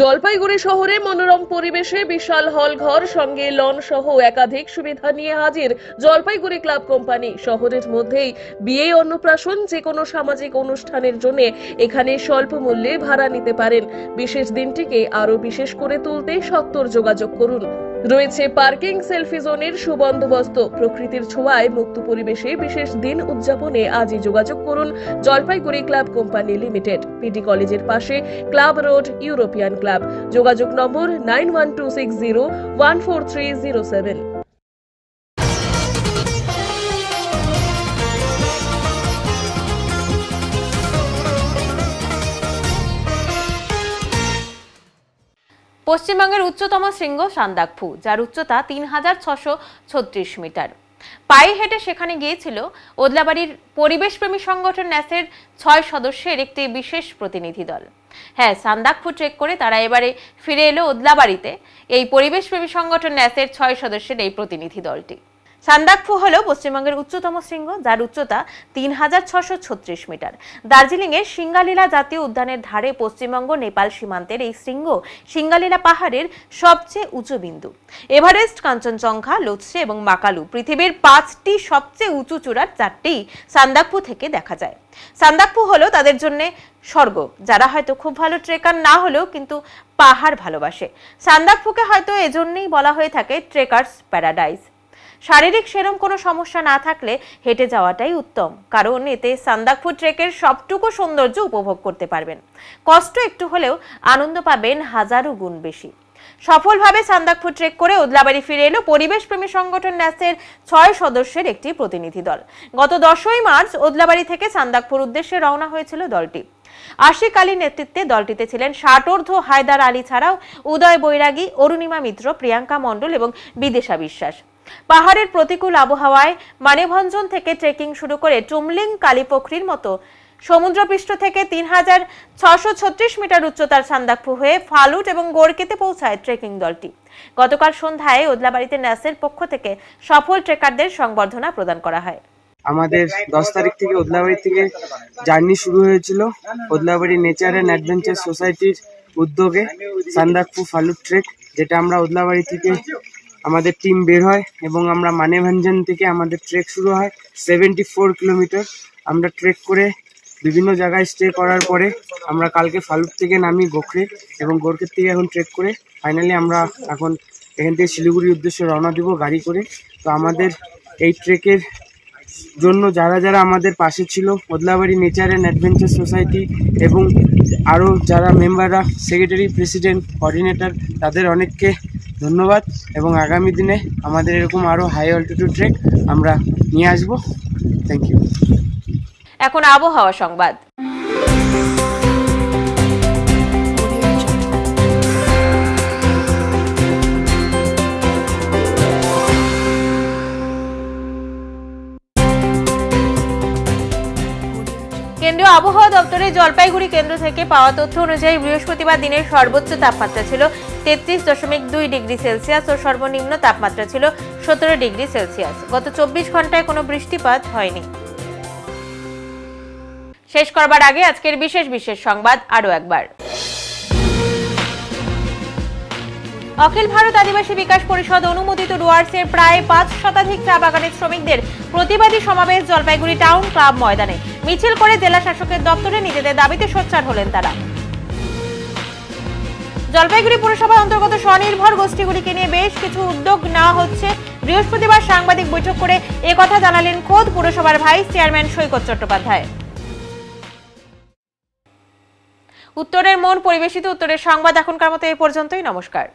জলপাইগুড়ি শহরে মনোরম পরিবেশে বিশাল হল ঘর সঙ্গে লন সহ একাধিক সুবিধা নিয়ে হাজির জলপাইগুড়ি ক্লাব কোম্পানি। শহরের মধ্যেই বিয়ে, অন্নপ্রাশন, যে কোনো সামাজিক অনুষ্ঠানের জন্য এখানে স্বল্প মূল্যে ভাড়া নিতে পারেন। বিশেষ দিনটিকে আরো বিশেষ করে তুলতে সত্বর যোগাযোগ করুন। রয়েছে পার্কিং, সেলফি জোনের সুবন্দোবস্ত। প্রকৃতির ছোঁয়ায় মুক্ত পরিবেশে বিশেষ দিন উদযাপনে আজই যোগাযোগ করুন Jalpaiguri club company limited, PD কলেজের পাশে, ক্লাব রোড, ইউরোপিয়ান ক্লাব। যোগাযোগ নম্বর 9126014307। পশ্চিমবঙ্গের উচ্চতম শৃঙ্গ সান্দাকফু, যার উচ্চতা 3636 মিটার। পায়ে হেঁটে সেখানে গিয়েছিল ওদলাবাড়ির পরিবেশপ্রেমী সংগঠন ন্যাসের 6 সদস্যের একটি বিশেষ প্রতিনিধি দল। হ্যাঁ, সান্দাকফু ট্রেক করে তারা এবারে ফিরে এলো ওদলাবাড়িতে। এই পরিবেশপ্রেমী সংগঠন ন্যাসের 6 সদস্যের এই প্রতিনিধি দলটি। সান্দাকফু হলো পশ্চিমবঙ্গের উচ্চতম শৃঙ্গ, যার উচ্চতা 3636 মিটার। দার্জিলিংয়ের সিঙ্গালীলা জাতীয় উদ্যানের ধারে পশ্চিমবঙ্গ নেপাল সীমান্তের এই শৃঙ্গ সিঙ্গালীলা পাহাড়ের সবচেয়ে উঁচু বিন্দু। এভারেস্ট, কাঞ্চনজঙ্ঘা, লোৎসে এবং মাকালু পৃথিবীর 5টি সবচেয়ে উঁচু চূড়ার 4টি সান্দাকফু থেকে দেখা যায়। সান্দাকফু হলো তাদের জন্য স্বর্গ যারা হয়তো খুব ভালো ট্রেকার না হলেও কিন্তু পাহাড় ভালোবাসে। সান্দাকফুকে হয়তো এজন্যই বলা হয়ে থাকে ট্রেকার্স প্যারাডাইস। শারীরিক সেরম কোনো সমস্যা না থাকলে হেঁটে যাওয়াটাই উত্তম, কারণ এতে সান্দাকফু ট্রেকের সবটুকু সৌন্দর্য উপভোগ করতে পারবেন। কষ্ট একটু হলেও আনন্দ পাবেন হাজারো গুণ বেশি। সফলভাবে সান্দাকফু ট্রেক করে ওদলাবাড়ি ফিরে এলো পরিবেশপ্রেমী সংগঠন ন্যাসের 6 সদস্যের একটি প্রতিনিধি দল। গত 10ই মার্চ ওদলাবাড়ি থেকে সান্দাকফুর উদ্দেশ্যে রওনা হয়েছিল দলটি। আশিক আলীর নেতৃত্বে দলটিতে ছিলেন ষাটোর্ধ্ব হায়দার আলী ছাড়াও উদয় বৈরাগী, অরুণিমা মিত্র, প্রিয়াঙ্কা মণ্ডল এবং বিদেশা বিশ্বাস। পাহাড়ের প্রতিকূল আবহাওয়ায় মানেভঞ্জন থেকে ট্রেকিং শুরু করে টুমলিং, কালীপোখরির মতো সমুদ্রপৃষ্ঠ থেকে 3636 মিটার উচ্চতার সান্দাকফু হয়ে ফালুট এবং গোরকেতে পৌঁছায় ট্রেকিং দলটি। গতকাল সন্ধ্যায় ওদলাবাড়িতে ন্যাসের পক্ষ থেকে সফল ট্রেকারদের সংবর্ধনা প্রদান করা হয়। আমাদের 10 তারিখ থেকে ওদলাবাড়ি থেকে জার্নি শুরু হয়েছিল। ওদলাবাড়ি নেচার অ্যান্ড অ্যাডভেঞ্চার সোসাইটির উদ্যোগে সান্দাকফু ফালুট ট্রেক, যেটা আমরা ওদলাবাড়ি থেকে আমাদের টিম বের হয় এবং আমরা মানেভঞ্জন থেকে আমাদের ট্রেক শুরু হয় 74 কিলোমিটার। আমরা ট্রেক করে বিভিন্ন জায়গায় স্টে করার পরে আমরা কালকে ফালুট থেকে নামি গোখরে এবং গোরকের থেকে এখন ট্রেক করে ফাইনালি আমরা এখন এখান থেকে শিলিগুড়ির উদ্দেশ্যে রওনা দিব গাড়ি করে। তো আমাদের এই ট্রেকের জন্য যারা যারা আমাদের পাশে ছিল, Odlabari nature and adventure society এবং আরও যারা মেম্বাররা, সেক্রেটারি, প্রেসিডেন্ট, কোঅর্ডিনেটর, তাদের অনেককে ধন্যবাদ। এবং আগামী দিনে আমাদের এরকম আরও হাই অল্টিটিউড ট্রেক আমরা নিয়ে আসবো। Thank you. এখন আবহাওয়া সংবাদ। কেন্দ্রীয় আবহাওয়া দপ্তরের জলপাইগুড়ি কেন্দ্র থেকে পাওয়া তথ্য অনুযায়ী বৃহস্পতিবার দিনের সর্বোচ্চ তাপমাত্রা ছিল 33.2 ডিগ্রি সেলসিয়াস ও সর্বনিম্ন তাপমাত্রা ছিল 17 ডিগ্রি সেলসিয়াস। গত 24 ঘন্টায় কোনো বৃষ্টিপাত হয়নি। শেষ করবার আগে আজকের বিশেষ সংবাদ আরো একবার। অখিল ভারত আদিবাসী বিকাশ পরিষদ অনুমোদিত ডুয়ার্সের প্রায় 5 শতাধিক চা বাগানের শ্রমিকদের প্রতিবাদী সমাবেশ জলপাইগুড়ি টাউন ক্লাব ময়দানে। মিছিল করে জেলা শাসকের দপ্তরে নিজেদের দাবিতে সোচ্চার হলেন তারা। জলপাইগুড়ি পুরসভার অন্তর্গত স্বনির্ভর গোষ্ঠীগুলিকে নিয়ে বেশ কিছু উদ্যোগ নেওয়া হচ্ছে। বৃহস্পতিবার সাংবাদিক বৈঠক করে একথা জানালেন খোদ পুরসভার ভাইস চেয়ারম্যান সৈকত চট্টোপাধ্যায়। উত্তরের মন পরিবেশিত উত্তরের সংবাদ এখনকার মতো এই পর্যন্তই। নমস্কার।